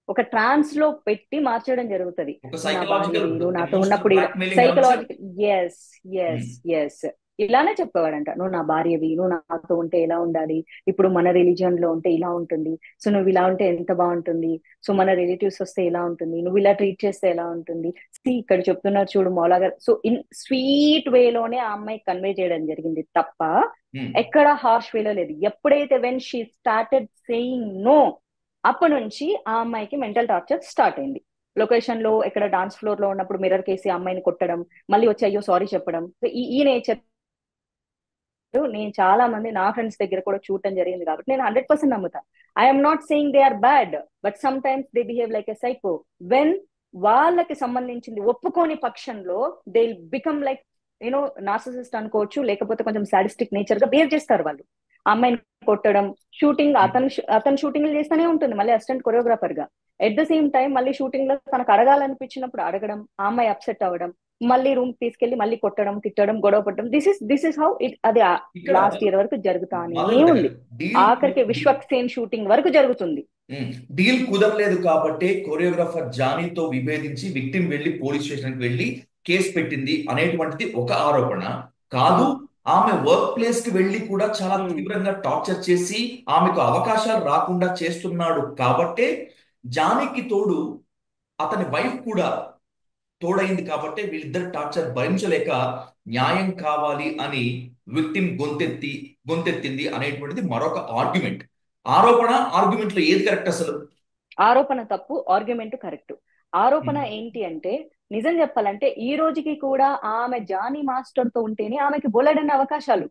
ఒక ట్రాన్స్ లో పెట్టి మార్చడం జరుగుతుంది. ఒక నువ్వు నా సైకలాజికల్ భార్యవి, నువ్వు నాతో ఎమోషనల్ ఉన్నప్పుడు ఇలా బ్లాక్మెయిలింగ్ అనొచ్చా? సైకలాజికల్. Yes, yes, yes. ఇలానే చెప్పేవాడంట, నువ్వు నా భార్యవి, నువ్వు నాతో ఉంటే ఎలా ఉండాలి, ఇప్పుడు మన రిలీజియన్ లో ఉంటే ఇలా ఉంటుంది, సో నువ్వు ఇలా ఉంటే ఎంత బాగుంటుంది, సో మన రిలేటివ్స్ వస్తే ఎలా ఉంటుంది, నువ్వు ఇలా ట్రీట్ చేస్తే ఎలా ఉంటుంది. ఇక్కడ చెప్తున్నారు చూడు మౌలా గారు. సో ఇన్ స్వీట్ వేలోనే ఆ అమ్మాయి కన్వే చేయడం జరిగింది తప్ప ఉమ్. ఎక్కడ హార్ష్ వేలో లేదు. ఎప్పుడైతే when she started saying no, అప్పటి నుంచి ఆ అమ్మాయికి మెంటల్ టార్చర్ స్టార్ట్ అయింది. లొకేషన్ లో ఎక్కడ డాన్స్ ఫ్లోర్ లో ఉన్నప్పుడు మిర్రర్ కేసి ఆ అమ్మాయిని కొట్టడం, మళ్ళీ వచ్చి అయ్యో సారీ చెప్పడం. సో ఈ నేచర్ నేను చాలా మంది నా ఫ్రెండ్స్ దగ్గర కూడా చూడటం జరిగింది, కాబట్టి నేను 100% నమ్ముతా. I'm not saying they are bad, but sometimes they behave like a psycho. When వాళ్ళకి సంబంధించింది ఒప్పుకోని పక్షంలో దే బికమ్ లైక్ నార్సిసిస్ట్ అనుకోవచ్చు, లేకపోతే కొంచెం సాడిస్టిక్ నేచర్ గా బిహేవ్ చేస్తారు వాళ్ళు. ఆ అమ్మాయిని కొట్టడం, షూటింగ్, అతను షూటింగ్లు చేస్తూనే ఉంటుంది మళ్ళీ అసిస్టెంట్ కొరియోగ్రాఫర్ గా. ఎట్ ద సేమ్ టైం మళ్ళీ షూటింగ్ లో తనకు అడగాలనిపించినప్పుడు అడగడం, ఆ అమ్మాయి అప్సెట్ అవ్వడం, మళ్ళీ రూమ్ తీసుకెళ్లి మళ్ళీ కొట్టడం, తిట్టడం, గొడవ పడడం. This is how it. అది ఇక్కడ లాస్ట్ ఇయర్ వరకు జరుగుతానే మాధవిలత ఉంది. గారు, డీల్ ఆఖరికి విశ్వక్సేన్ షూటింగ్ వరకు జరుగుతుంది. డీల్ కుదరలేదు కాబట్టి కొరియోగ్రాఫర్ జానీతో విభేదించి విక్టిమ్ వెళ్లి పోలీస్ స్టేషన్ కి వెళ్లి కేసు పెట్టింది అనేటువంటిది ఒక ఆరోపణ కాదు. అవును. ఆమె వర్క్ ప్లేస్ కి వెళ్లి కూడా చాలా ఉమ్, తీవ్రంగా టార్చర్ చేసి ఆమెకు అవకాశాలు రాకుండా చేస్తున్నాడు కాబట్టే జానీకి తోడు అతని వైఫ్ కూడా తోడైంది కాబట్టి వీళ్ళిద్దరు టార్చర్ భరించలేక న్యాయం కావాలి అని విక్టిమ్ గొంతెత్తింది అనేటువంటిది మరొక ఆర్గ్యుమెంట్. ఆరోపణ ఆర్గ్యుమెంట్ లో ఏది కరెక్ట్ అసలు? ఆరోపణ తప్పు, ఆర్గ్యుమెంట్ కరెక్ట్. ఆరోపణ ఉమ్, ఏంటి అంటే, నిజం చెప్పాలంటే ఈ రోజుకి కూడా ఆమె జానీ మాస్టర్ తో ఉంటేనే ఆమెకి బోలెడన్ని అవకాశాలు.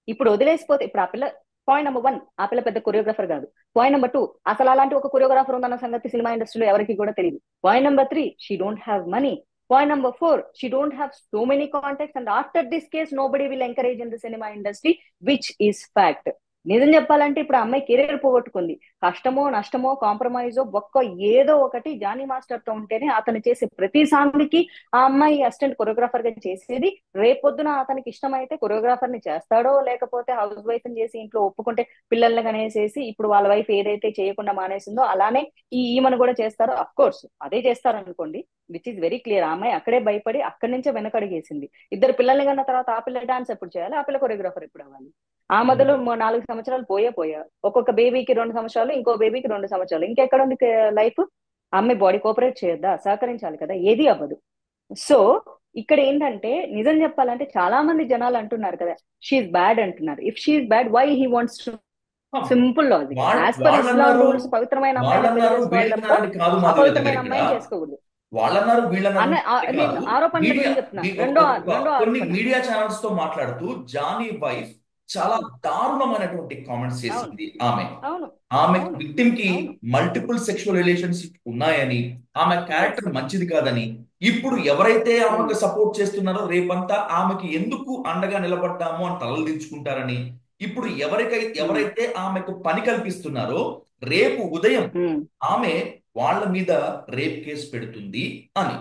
ఇప్పుడు వదిలేసిపోతే, ఇప్పుడు ఆ పిల్ల పాయింట్ నెంబర్ 1, ఆ పిల్ల పెద్ద కొరియోగ్రాఫర్ కాదు. పాయింట్ నెంబర్ 2, అసలు అలాంటి ఒక కొరియోగ్రాఫర్ ఉందన్న సంగతి సినిమా ఇండస్ట్రీలో ఎవరికి కూడా తెలియదు. Point number 3, she don't have money. Point number 4, she don't have so many contacts, and after this case nobody will encourage in the cinema industry, which is fact. నిజం చెప్పాలంటే ఇప్పుడు ఆ అమ్మాయి కెరీర్ పోగొట్టుకుంది. కష్టమో నష్టమో కాంప్రమైజో బొక్క ఏదో ఒకటి జానీ మాస్టర్ తో ఉంటేనే అతను చేసే ప్రతి సాంగ్ కి ఆ అమ్మాయి అసిస్టెంట్ కొరియోగ్రాఫర్ గా చేసేది. రేపొద్దున అతనికి ఇష్టమైతే కొరియోగ్రాఫర్ ని చేస్తాడో, లేకపోతే హౌస్ వైఫ్ ని చేసి ఇంట్లో ఒప్పుకుంటే పిల్లల్ని కనేసేసి, ఇప్పుడు వాళ్ళ వైఫ్ ఏదైతే చేయకుండా మానేసిందో అలానే ఈమెను కూడా చేస్తారో, అఫ్ కోర్స్ అదే చేస్తారు అనుకోండి. Which is very clear. ఆ అమ్మాయి అక్కడే భయపడి అక్కడి నుంచే వెనకడిగేసింది. ఇద్దరు పిల్లల్ని కన్న తర్వాత ఆ పిల్ల డాన్స్ ఎప్పుడు చేయాలి, ఆ పిల్ల కొరియోగ్రాఫర్ ఎప్పుడు అవ్వాలి? ఆ మధ్యలో 4 సంవత్సరాలు పోయా. ఒక్కొక్క బేబీకి 2 సంవత్సరాలు, ఇంకో బేబీకి 2 సంవత్సరాలు, ఇంకెక్కడ ఉంది లైఫ్? అమ్మాయి బాడీ కోఆపరేట్ చేయొద్దా? సహకరించాలి కదా, ఏది అవ్వదు. సో ఇక్కడ ఏంటంటే, నిజం చెప్పాలంటే చాలా మంది జనాలు అంటున్నారు కదా, షీఈ్ బ్యాడ్ అంటున్నారు. If she bad, why he wants to? Simple logic. As per Islam వాళ్ళన్నారు రూల్స్ పవిత్రమైన అమ్మాయిని పెళ్లి వాళ్ళన్నారు చేసుకోవాలి తప్ప వీళ్ళన్నారని కాదు మాధవిలత గారు అపవిత్రమైన ఇక్కడ. అమ్మాయిని చేసుకోకూడదు వాళ్ళన్నారు వీళ్ళన్నారు నేను కాదు. ఆరోపణల మీడియా గురించి చెప్తున్నా. రెండో రెండో కొన్ని ఆరోపణ. మీడియా ఛానల్స్ తో మాట్లాడుతూ జానీ వైఫ్ చాలా అవును, దారుణమైనటువంటి కామెంట్స్ అవును, చేసింది. ఆమె అవును, ఆమె అవును, విక్టిమ్ కి అవును. మల్టిపుల్ సెక్షువల్ రిలేషన్షిప్ ఉన్నాయని, ఆమె ఎస్. క్యారెక్టర్ మంచిది కాదని, ఇప్పుడు ఎవరైతే ఆమెకు సపోర్ట్ చేస్తున్నారో రేపంతా ఆమెకి ఎందుకు అండగా నిలబడ్డాము అని తలలు దించుకుంటారని, ఇప్పుడు ఎవరైతే ఆమెకు పని కల్పిస్తున్నారో రేపు ఉదయం ఆమె వాళ్ళ మీద రేప్ కేసు పెడుతుంది అని.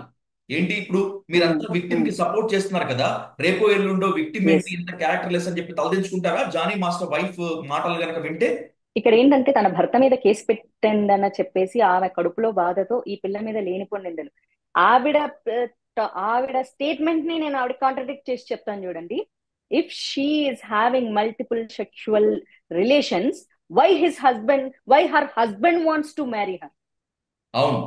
ఏంటి ఇప్పుడు మీరంతా విక్టిమ్ కి సపోర్ట్ చేస్తున్నారు కదా, రేపో ఎల్లుండో విక్టిమ్ ఎస్. ఏంటి ఇంత క్యారెక్టర్ లెస్ అని చెప్పి తలదించుకుంటారా జానీ మాస్టర్ వైఫ్ మాటలు గనక వింటే? ఇక్కడ ఏంటంటే, తన భర్త మీద కేసు పెట్టిందని చెప్పేసి ఆమె కడుపులో బాధతో ఈ పిల్ల మీద లేనిపోని నిందలు. ఆవిడ ఆవిడ స్టేట్మెంట్ ని నేను ఆవిడ కాంట్రడిక్ట్ చేసి చెప్తాను చూడండి. If she is having multiple sexual relations, why her husband wants to marry her? అవును.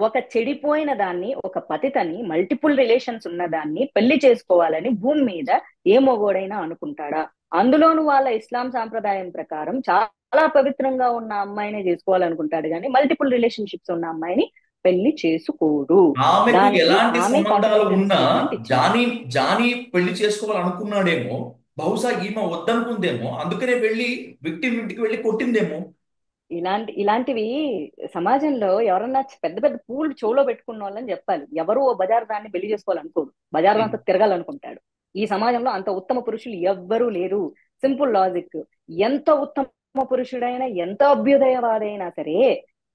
ఒక చెడిపోయిన దాన్ని, ఒక పతితని, మల్టిపుల్ రిలేషన్స్ ఉన్న దాన్ని పెళ్లి చేసుకోవాలని భూమి మీద ఏ మొగోడైనా అనుకుంటాడా? అందులోను వాళ్ళ ఇస్లాం సాంప్రదాయం ప్రకారం చాలా పవిత్రంగా ఉన్న అమ్మాయినే చేసుకోవాలనుకుంటాడు, కానీ మల్టిపుల్ రిలేషన్షిప్స్ ఉన్న అమ్మాయిని పెళ్లి చేసుకోడు. ఆమెకు దానికి ఎలాంటి ఆమె సంబంధాలు కాంట్రడిక్టరీ ఉన్నా స్టేట్మెంట్ ఇచ్చింది. జానీ జానీ పెళ్లి చేసుకోవాలనుకున్నాడేమో, బహుశా ఈమె వద్దనుకుందేమో, అందుకనే వెళ్ళి విక్టిమ్ ఇంటికి వెళ్ళి కొట్టిందేమో. ఇలాంటివి సమాజంలో ఎవరన్నా పెద్ద పెద్ద పూలు చెవులో పెట్టుకున్న వాళ్ళని చెప్పాలి. ఎవరు ఓ బజార్ దాన్ని పెళ్లి చేసుకోవాలనుకోడు, బజార్ ఉమ్, దాంతో తిరగాలనుకుంటాడు. ఈ సమాజంలో అంత ఉత్తమ పురుషులు ఎవ్వరూ లేరు. Simple logic. ఎంత ఉత్తమ పురుషుడైనా, ఎంత అభ్యుదయవాదైనా సరే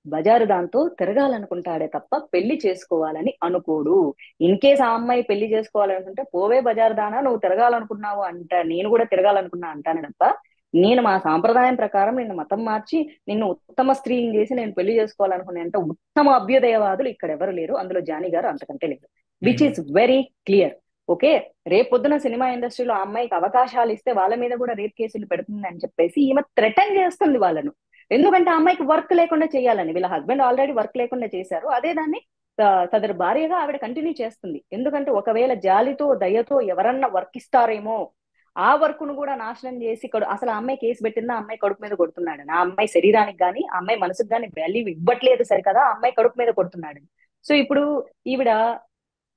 బజారు దాంతో తిరగాలనుకుంటాడే తప్ప పెళ్లి చేసుకోవాలని అనుకోడు. ఇన్ కేస్ ఆ అమ్మాయి పెళ్లి చేసుకోవాలనుకుంటే, పోవే బజారు దానా, నువ్వు తిరగాలనుకున్నావు అంట, నేను కూడా తిరగాలనుకున్నా అంటాను తప్ప, నేను మా సాంప్రదాయం ప్రకారం నిన్ను మతం మార్చి నిన్ను ఉత్తమ స్త్రీని చేసి నేను పెళ్లి చేసుకోవాలనుకునే అంటే ఉత్తమ అభ్యుదయవాదులు ఇక్కడ ఎవరు లేరు. అందులో జానీ గారు అంతకంటే లేదు. Which um, is very clear. Okay. రేపొద్దున సినిమా ఇండస్ట్రీలో ఆ అమ్మాయికి అవకాశాలు ఇస్తే వాళ్ళ మీద కూడా రేప్ కేసులు పెడుతుంది అని చెప్పేసి ఈమె థ్రెటన్ చేస్తుంది వాళ్ళను. ఎందుకంటే ఆ అమ్మాయికి వర్క్ లేకుండా చేయాలని. వీళ్ళ హస్బెండ్ ఆల్రెడీ వర్క్ లేకుండా చేశారు, అదే దాన్ని సదరు భార్యగా ఆవిడ కంటిన్యూ చేస్తుంది. ఎందుకంటే ఒకవేళ జాలితో దయతో ఎవరన్నా వర్క్ ఇస్తారేమో, ఆ వర్క్ ను కూడా నాశనం చేసి అసలు ఆ అమ్మాయి కేసు పెట్టిందా ఆ అమ్మాయి కడుపు మీద కొడుతున్నాడు, ఆ అమ్మాయి శరీరానికి గాని ఆ అమ్మాయి మనసుకు గాని వాల్యూ ఇవ్వట్లేదు సరికదా, ఆ అమ్మాయి కడుపు మీద కొడుతున్నాడు. సో ఇప్పుడు ఈవిడ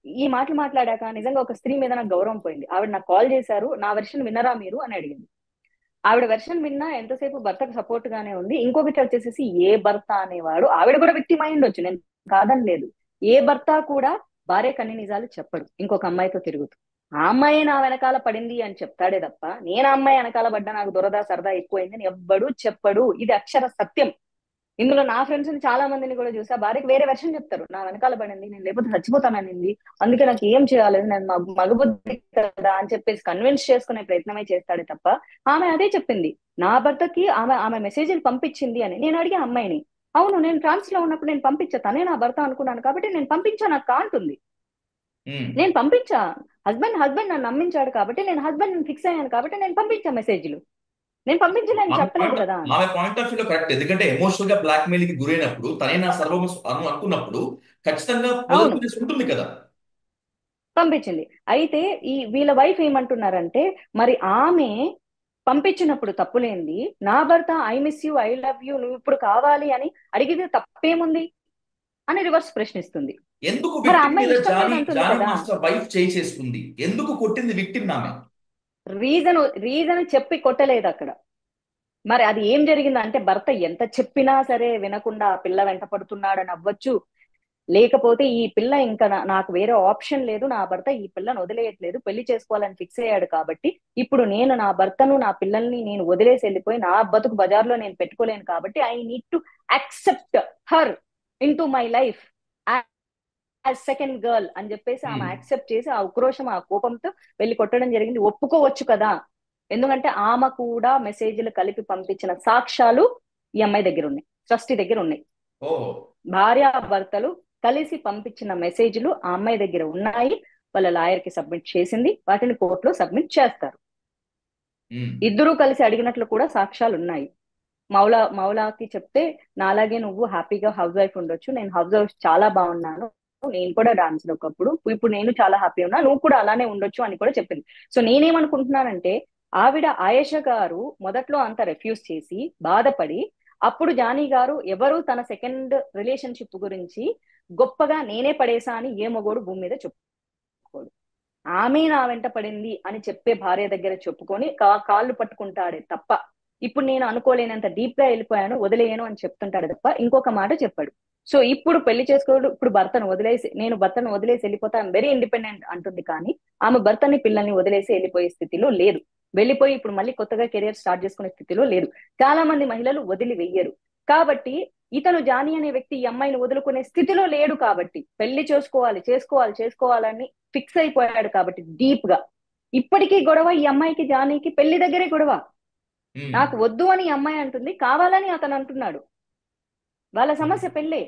ఈ మాటలు మాట్లాడాక నిజంగా ఒక స్త్రీ మీద నాకు గౌరవం పోయింది. ఆవిడ నాకు కాల్ చేశారు, నా వెర్షన్ విన్నరా మీరు అని అడిగింది. ఆవిడ వెర్షన్ విన్నా ఎంతసేపు భర్తకు సపోర్ట్ గానే ఉంది. ఇంకొకటి వచ్చేసేసి, ఏ భర్త అనేవాడు, ఆవిడ కూడా విక్టిమ్ అయి ఉండొచ్చు, నేను కాదని లేదు, ఏ భర్త కూడా భార్యకు అన్ని నిజాలు చెప్పడు ఇంకొక అమ్మాయితో తిరుగుతూ. ఆ అమ్మాయి నా వెనకాల పడింది అని చెప్తాడే తప్ప, నేను ఆ అమ్మాయి వెనకాల పడ్డా నాకు దురద సరదా ఎక్కువైంది అని ఎవ్వడు చెప్పడు. ఇది అక్షర సత్యం. ఇందులో నా ఫ్రెండ్స్ చాలా మందిని కూడా చూసా, భార్యకి వేరే వెర్షన్ చెప్తారు. నా వెనకాల పడింది, నేను లేకపోతే చచ్చిపోతాననింది, అందుకే నాకు ఏం చేయాలి, నేను మగబుద్ధి కదా అని చెప్పేసి కన్విన్స్ చేసుకునే ప్రయత్నమే చేస్తాడే తప్ప, ఆమె అదే చెప్పింది. నా భర్తకి ఆమె ఆమె మెసేజ్లు పంపించింది అని. నేను అడిగే అమ్మాయిని, అవును నేను ట్రాన్స్ లో ఉన్నప్పుడు నేను పంపించా, తనే నా భర్త అనుకున్నాను కాబట్టి నేను పంపించాను అక్క అంటుంది. ఉమ్. నేను పంపించా, హస్బెండ్ హస్బెండ్ నన్ను నమ్మించాడు కాబట్టి, నేను హస్బెండ్ ఫిక్స్ అయ్యాను కాబట్టి నేను పంపించా మెసేజ్లు. నేను పంపించలేని ఆమె చెప్పలేదు పాయింట్ కదా. ఆమె పాయింట్ ఆఫ్ వ్యూలో కరెక్ట్. ఎందుకంటే ఎమోషనల్ గా బ్లాక్ మెయిల్ కి గురైనప్పుడు తనే నా సర్వము అనుకున్నప్పుడు ఖచ్చితంగా అవును, వదులుకునేసి ఉంటుంది కదా. పంపించింది. అయితే ఈ వీళ్ళ వైఫ్ ఏమంటున్నారంటే, మరి ఆమె పంపించినప్పుడు తప్పులేంది, నా భర్త I miss you, I love you, నువ్వు ఇప్పుడు కావాలి అని అడిగితే తప్పేముంది అని రివర్స్ ప్రశ్నిస్తుంది. ఎందుకు మరి ఆ విక్టిమ్ అమ్మాయి మీద ఇష్టం జానీ లేదంటుంది జానీ కదా. మాస్టర్ వైఫ్ చేయి చేసుకుంది? ఎందుకు కొట్టింది విక్టిమ్ ఆమె? రీజన్ రీజన్ చెప్పి కొట్టలేదు అక్కడ. మరి అది ఏం జరిగిందంటే, భర్త ఎంత చెప్పినా సరే వినకుండా ఆ పిల్ల వెంట పడుతున్నాడని అవ్వచ్చు, లేకపోతే ఈ పిల్ల ఇంకా నాకు వేరే ఆప్షన్ లేదు, నా భర్త ఈ పిల్లని వదిలేయట్లేదు, పెళ్లి చేసుకోవాలని ఫిక్స్ అయ్యాడు కాబట్టి ఇప్పుడు నేను నా భర్తను నా పిల్లల్ని నేను వదిలేసి వెళ్ళిపోయి నా బతుకు బజార్లో నేను పెట్టుకోలేను కాబట్టి I need to accept her in to my life as second girl అని చెప్పేసి ఆమె ఉమ్, యాక్సెప్ట్ చేసి, ఆ ఉక్రోషం ఆ కోపంతో వెళ్ళి కొట్టడం జరిగింది. ఒప్పుకోవచ్చు కదా, ఎందుకంటే ఆమె కూడా మెసేజ్లు కలిపి పంపించిన సాక్ష్యాలు ఈ అమ్మాయి దగ్గర ఉన్నాయి, ట్రస్టీ దగ్గర ఉన్నాయి. ఓ. భార్యాభర్తలు కలిసి పంపించిన మెసేజ్లు ఆ అమ్మాయి దగ్గర ఉన్నాయి. వాళ్ళ లాయర్ కి సబ్మిట్ చేసింది, వాటిని కోర్టులో సబ్మిట్ చేస్తారు. ఉమ్, ఇద్దరూ కలిసి అడిగినట్లు కూడా సాక్ష్యాలు ఉన్నాయి. మౌలాకి చెప్తే, నాలాగే నువ్వు హ్యాపీగా హౌస్ వైఫ్ ఉండొచ్చు, నేను హౌస్ వైఫ్ చాలా బాగున్నాను, నేను కూడా డాన్స్ ఒకప్పుడు, ఇప్పుడు నేను చాలా హ్యాపీ ఉన్నా, నువ్వు కూడా అలానే ఉండొచ్చు అని కూడా చెప్పింది. సో నేనేమనుకుంటున్నానంటే, ఆవిడ ఆయేషా గారు మొదట్లో అంత రెఫ్యూజ్ చేసి బాధపడి, అప్పుడు జానీ గారు ఎవరు తన సెకండ్ రిలేషన్షిప్ గురించి గొప్పగా నేనే పడేసా అని ఏ మగోడు భూమి మీద చెప్పుకోడు. ఆమె నా వెంట పడింది అని చెప్పే భార్య దగ్గర చెప్పుకొని కాళ్ళు పట్టుకుంటాడే తప్ప, ఇప్పుడు నేను అనుకోలేనంత డీప్ గా వెళ్ళిపోయాను వదిలేయను అని చెప్తుంటాడు తప్ప ఇంకొక మాట చెప్పాడు. సో ఇప్పుడు పెళ్లి చేసుకోవడం, ఇప్పుడు భర్తను వదిలేసి, నేను భర్తను వదిలేసి వెళ్ళిపోతాను వెరీ ఇండిపెండెంట్ అంటుంది, కానీ ఆమె భర్తని పిల్లల్ని వదిలేసి వెళ్ళిపోయే స్థితిలో లేదు. వెళ్ళిపోయి ఇప్పుడు మళ్ళీ కొత్తగా కెరియర్ స్టార్ట్ చేసుకునే స్థితిలో లేదు. చాలా మంది మహిళలు వదిలి వెయ్యరు. కాబట్టి ఇతను జానీ అనే వ్యక్తి ఈ అమ్మాయిని వదులుకునే స్థితిలో లేడు కాబట్టి, పెళ్లి చేసుకోవాలి చేసుకోవాలి చేసుకోవాలని ఫిక్స్ అయిపోయాడు కాబట్టి డీప్ గా, ఇప్పటికీ గొడవ ఈ అమ్మాయికి జానీకి పెళ్లి దగ్గరే గొడవ. ఉమ్. నాకు వద్దు అని ఈ అమ్మాయి అంటుంది, కావాలని అతను అంటున్నాడు. వాళ్ళ సమస్య పెళ్ళే.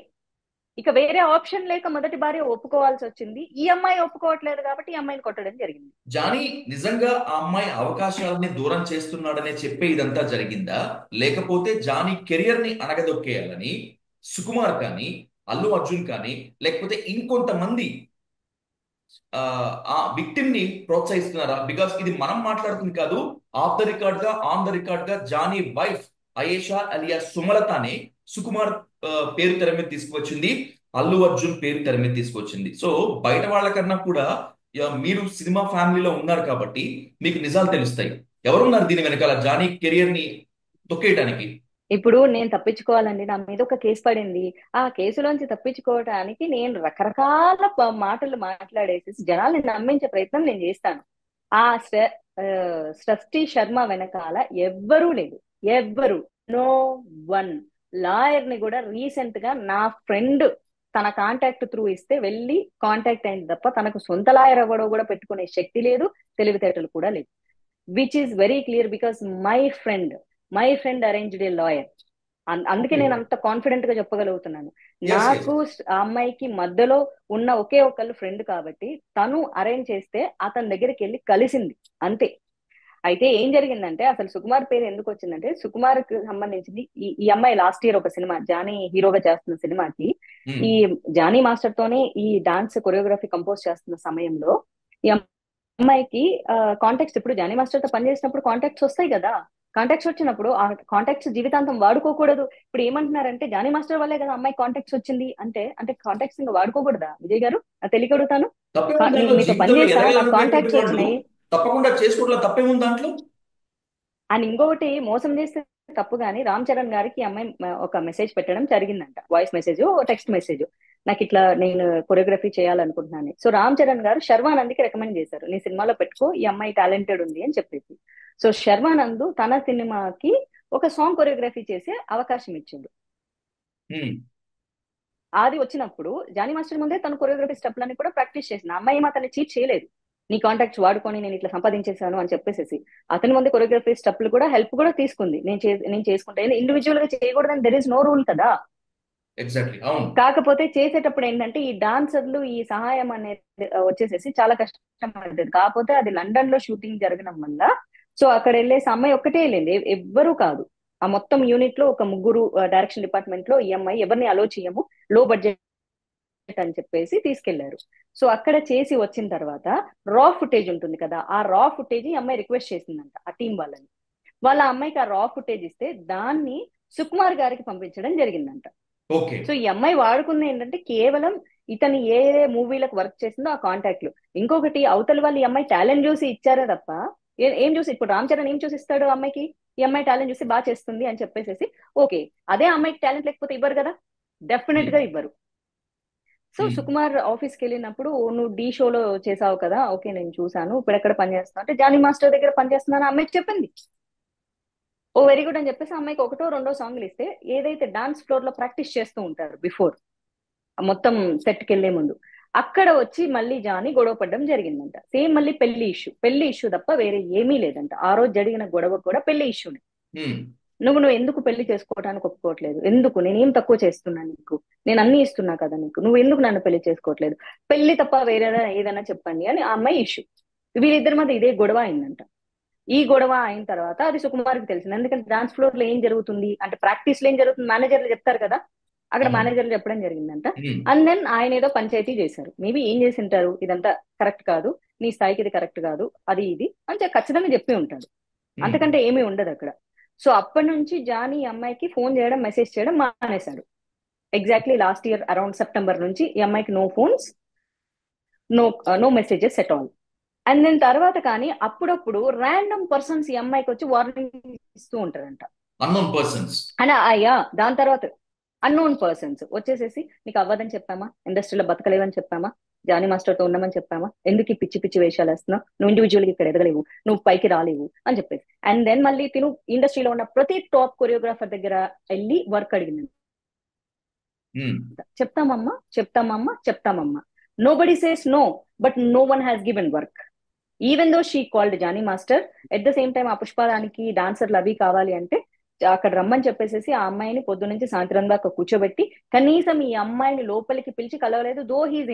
ఇక వేరే ఆప్షన్ లేక మొదటి భార్య ఒప్పుకోవాల్సి వచ్చింది, ఈ అమ్మాయి ఒప్పుకోవట్లేదు కాబట్టి ఈ అమ్మాయిని కొట్టడం జరిగింది. జానీ నిజంగా ఆ అమ్మాయి అవకాశాలని దూరం చేస్తున్నాడనే చెప్పే ఇదంతా జరిగిందా? లేకపోతే జానీ కెరియర్ ని అణగదొక్కేయాలని సుకుమార్ కానీ, అల్లు అర్జున్ కానీ, లేకపోతే ఇంకొంతమంది ఆ ఆ విక్టిమ్ ని ప్రోత్సహిస్తున్నారా? బికాస్ ఇది మనం మాట్లాడుతుంది కాదు, ఆఫ్ ద రికార్డ్ గా, ఆన్ ద రికార్డ్ గా జానీ వైఫ్ అయేషా అలియా సుమలతానే సుకుమార్ పేరు తెర మీద తీసుకువచ్చింది, అల్లు అర్జున్ పేరు తెర మీద తీసుకొచ్చింది. సో బయట వాళ్ళకన్నా కూడా మీరు సినిమా ఫ్యామిలీలో ఉన్నారు కాబట్టి మీకు నిజాలు తెలుస్తాయి. ఎవరున్నారు దీని వెనకాల జానీ కెరియర్ ని తొక్కేయడానికి? ఇప్పుడు నేను తప్పించుకోవాలండి, నా మీద ఒక కేసు పడింది. ఆ కేసులోంచి తప్పించుకోవడానికి నేను రకరకాల మాటలు మాట్లాడేసి జనాల్ని నమ్మించే ప్రయత్నం నేను చేస్తాను. ఆ ఆ, సృష్టి శర్మ వెనకాల ఎవ్వరూ లేదు. ఎవ్వరు, నో వన్. లాయర్ ని కూడా రీసెంట్ గా నా ఫ్రెండ్ తన కాంటాక్ట్ త్రూ ఇస్తే వెళ్ళి కాంటాక్ట్ అయింది తప్ప తనకు సొంత లాయర్ ఎవడో కూడా పెట్టుకునే శక్తి లేదు, తెలివితేటలు కూడా లేదు. Which is very clear because my friend arranged A lawyer. అందుకే ఓకే. నేను అంత కాన్ఫిడెంట్ గా చెప్పగలుగుతున్నాను. Yes, yes. నాకు ఆ అమ్మాయికి మధ్యలో ఉన్న ఒకే ఒకళ్ళు ఫ్రెండ్ కాబట్టి తను అరేంజ్ చేస్తే అతని దగ్గరికి వెళ్ళి కలిసింది, అంతే. అయితే ఏం జరిగిందంటే అసలు సుకుమార్ పేరు ఎందుకు వచ్చిందంటే, సుకుమార్ కి సంబంధించింది ఈ అమ్మాయి లాస్ట్ ఇయర్ ఒక సినిమా, జానీ హీరోగా చేస్తున్న సినిమాకి ఉమ్, ఈ జానీ మాస్టర్ తోనే ఈ డాన్స్ కొరియోగ్రఫీ కంపోజ్ చేస్తున్న సమయంలో ఈ అమ్మాయికి కాంటాక్ట్స్, ఇప్పుడు జానీ మాస్టర్ తో పనిచేసినప్పుడు కాంటాక్ట్స్ వస్తాయి కదా. కాంటాక్ట్స్ వచ్చినప్పుడు ఆ కాంటాక్ట్స్ జీవితాంతం వాడుకోకూడదు. ఇప్పుడు ఏమంటున్నారంటే జానీ మాస్టర్ వల్లే కదా అమ్మాయి కాంటాక్ట్స్ వచ్చింది అంటే, అంటే కాంటాక్ట్స్ ఇంకా వాడుకోకూడదా విజయ్ గారు? అది తెలియకడుగుతాను. తప్పేముంది నేను దాంట్లో? మీతో పని జీవితంలో చేస్తా, నాకు ఎదగాలనుకునేటువంటి కాంటాక్ట్స్ వాళ్ళు వచ్చినాయి తప్పకుండా చేసుకోవడంలో తప్పేముంది దాంట్లో? అని ఇంకొకటి మోసం చేస్తే తప్పు. కానీ రామ్ చరణ్ గారికి ఈ అమ్మాయి ఒక మెసేజ్ పెట్టడం జరిగిందంట, వాయిస్ మెసేజ్, టెక్స్ట్ మెసేజ్. నాకు ఇట్లా నేను కొరియోగ్రఫీ చేయాలనుకుంటున్నాను. సో రామ్ చరణ్ గారు శర్వానంద్కి రికమెండ్ చేశారు, నీ సినిమాలో పెట్టుకో, ఈ అమ్మాయి టాలెంటెడ్ ఉంది అని చెప్పేసి. సో శర్వానంద్ తన సినిమాకి ఒక సాంగ్ కొరియోగ్రఫీ చేసే అవకాశం ఇచ్చిండు. ఉమ్, అది వచ్చినప్పుడు జానీ మాస్టర్ ముందే తన కొరియోగ్రఫీ స్టెప్లని కూడా ప్రాక్టీస్ చేసింది. ఆ అమ్మాయి ఏమో అతన్ని చీట్ చేయలేదు. నీ కాంటాక్ట్స్ వాడుకొని నేను ఇట్లా సంపాదించేశాను అని చెప్పేసి అతని ముందు కొరియోగ్రఫీ స్టెప్లు కూడా హెల్ప్ కూడా తీసుకుంది. నేను చేసుకుంటా, ఇండివిజువల్ గా చేయకూడదని దెర్ ఇస్ నో రూల్ కదా. ఎగ్జాక్ట్లీ, అవును. కాకపోతే చేసేటప్పుడు ఏంటంటే ఈ డాన్సర్లు ఈ సహాయం అనేది వచ్చేసేసి చాలా కష్టం అవుతుంది. కాకపోతే అది లండన్ లో షూటింగ్ జరగడం వల్ల సో అక్కడ వెళ్ళేసి అమ్మాయి ఒక్కటే వెళ్ళింది, ఎవ్వరూ కాదు. ఆ మొత్తం యూనిట్ లో ఒక ముగ్గురు డైరెక్షన్ డిపార్ట్మెంట్ లో ఈ అమ్మాయి ఎవరిని అలో చేయము, లో బడ్జెట్ అని చెప్పేసి తీసుకెళ్లారు. సో అక్కడ చేసి వచ్చిన తర్వాత రా ఫుటేజ్ ఉంటుంది కదా, ఆ రా ఫుటేజ్ ఈ అమ్మాయి రిక్వెస్ట్ చేసిందంట ఆ టీం వాళ్ళని. వాళ్ళ అమ్మాయికి ఆ రా ఫుటేజ్ ఇస్తే దాన్ని సుకుమార్ గారికి పంపించడం జరిగిందంట. ఓకే. సో ఈ అమ్మాయి వాడుకుంది ఏంటంటే కేవలం ఇతను ఏ ఏ మూవీలకు వర్క్ చేసిందో ఆ కాంటాక్ట్లు. ఇంకొకటి అవతల వాళ్ళు ఈ అమ్మాయి టాలెంట్ చూసి ఇచ్చారే తప్ప ఏం చూసి, ఇప్పుడు రామ్ చరణ్ ఏం చూసి ఇస్తాడు అమ్మాయికి? ఈ అమ్మాయి టాలెంట్ చూసి బాగా చేస్తుంది అని చెప్పేసి ఓకే. అదే అమ్మాయికి టాలెంట్ లేకపోతే ఇవ్వరు కదా, డెఫినెట్ ఉమ్, గా ఇవ్వరు. సో ఉమ్, సుకుమార్ ఆఫీస్కి వెళ్ళినప్పుడు నువ్వు ఢీ షోలో చేసావు కదా, ఓకే నేను చూసాను, ఇప్పుడు ఎక్కడ పని చేస్తున్నావు అంటే జానీ మాస్టర్ దగ్గర పని చేస్తున్నాను అమ్మాయికి చెప్పింది. ఓ వెరీ గుడ్ అని చెప్పేసి అమ్మాయికి ఒకటో రెండో సాంగ్లు ఇస్తే ఏదైతే డాన్స్ ఫ్లోర్ లో ప్రాక్టీస్ చేస్తూ ఉంటారు బిఫోర్ మొత్తం సెట్కి వెళ్లే ముందు, అక్కడ వచ్చి మళ్ళీ జానీ గొడవ పడడం జరిగిందంట. సేమ్ మళ్ళీ పెళ్లి ఇష్యూ తప్ప వేరే ఏమీ లేదంట. ఆ రోజు జరిగిన గొడవ కూడా పెళ్లి ఇష్యూనే. ఉమ్, నువ్వు ఎందుకు పెళ్లి చేసుకోవడానికి ఒప్పుకోవట్లేదు, ఎందుకు, నేనేం తక్కువ చేస్తున్నా నీకు, నేను అన్ని ఇస్తున్నా కదా నీకు, నువ్వు ఎందుకు నన్ను పెళ్లి చేసుకోవట్లేదు, పెళ్లి తప్ప వేరే ఏదైనా చెప్పండి అని ఆ అమ్మాయి ఇష్యూ. వీళ్ళిద్దరి మధ్య ఇదే గొడవ అయిందంట. ఈ గొడవ అయిన తర్వాత అది సుకుమార్కి తెలిసింది. ఎందుకంటే డాన్స్ ఫ్లోర్ లో ఏం జరుగుతుంది అంటే ప్రాక్టీస్ లో ఏం జరుగుతుంది మేనేజర్లు చెప్తారు కదా, అక్కడ అవును. మేనేజర్లు చెప్పడం జరిగిందంట. ఉమ్, అండ్ దెన్ ఆయన ఏదో పంచాయతీ చేశారు, మేబీ ఏం చేసి ఉంటారు, ఇదంతా కరెక్ట్ కాదు, నీ స్థాయికి ఇది కరెక్ట్ కాదు, అది ఇది అని ఖచ్చితంగా చెప్పి ఉంటాడు. ఉమ్, అంతకంటే ఏమీ ఉండదు అక్కడ. సో అప్పటి నుంచి జానీ ఈ అమ్మాయికి ఫోన్ చేయడం మెసేజ్ చేయడం మానేశాడు. Exactly last year around September నుంచి ఈ అమ్మాయికి no phones, no no messages at all. And then తర్వాత కానీ అప్పుడప్పుడు ర్యాండమ్ పర్సన్స్ ఈ అమ్మాయికి వచ్చి వార్నింగ్ ఇస్తూ ఉంటారంట. Unknown persons. అని అయ్యా దాని తర్వాత అన్నోన్ పర్సన్స్ వచ్చేసేసి నీకు అవ్వదని చెప్పామా, ఇండస్ట్రీలో బతకలేవని చెప్పామా, జానీ మాస్టర్ తో ఉన్నామని చెప్పామా, ఎందుకు ఈ పిచ్చి పిచ్చి వేషాలు వేస్తున్నావు, నువ్వు ఇండివిజువల్ ఇక్కడ ఎదగలేవు, నువ్వు పైకి రాలేవు అని చెప్పేసి. అండ్ దెన్ మళ్ళీ తిను ఇండస్ట్రీలో ఉన్న ప్రతి టాప్ కొరియోగ్రాఫర్ దగ్గర వెళ్ళి వర్క్ అడిగింది. ఉమ్, చెప్తామమ్మా. Nobody says no, but no one has given work. Even though she called Jani master. At the same time ఆ పుష్పదానికి డాన్సర్లు అవి కావాలి అంటే అక్కడ రమ్మని చెప్పేసి ఆ అమ్మాయిని పొద్దు నుంచి సాయంత్రం దాకా కూర్చోబెట్టి కనీసం ఈ అమ్మాయిని లోపలికి పిలిచి కలవలేదు. దో హీజ్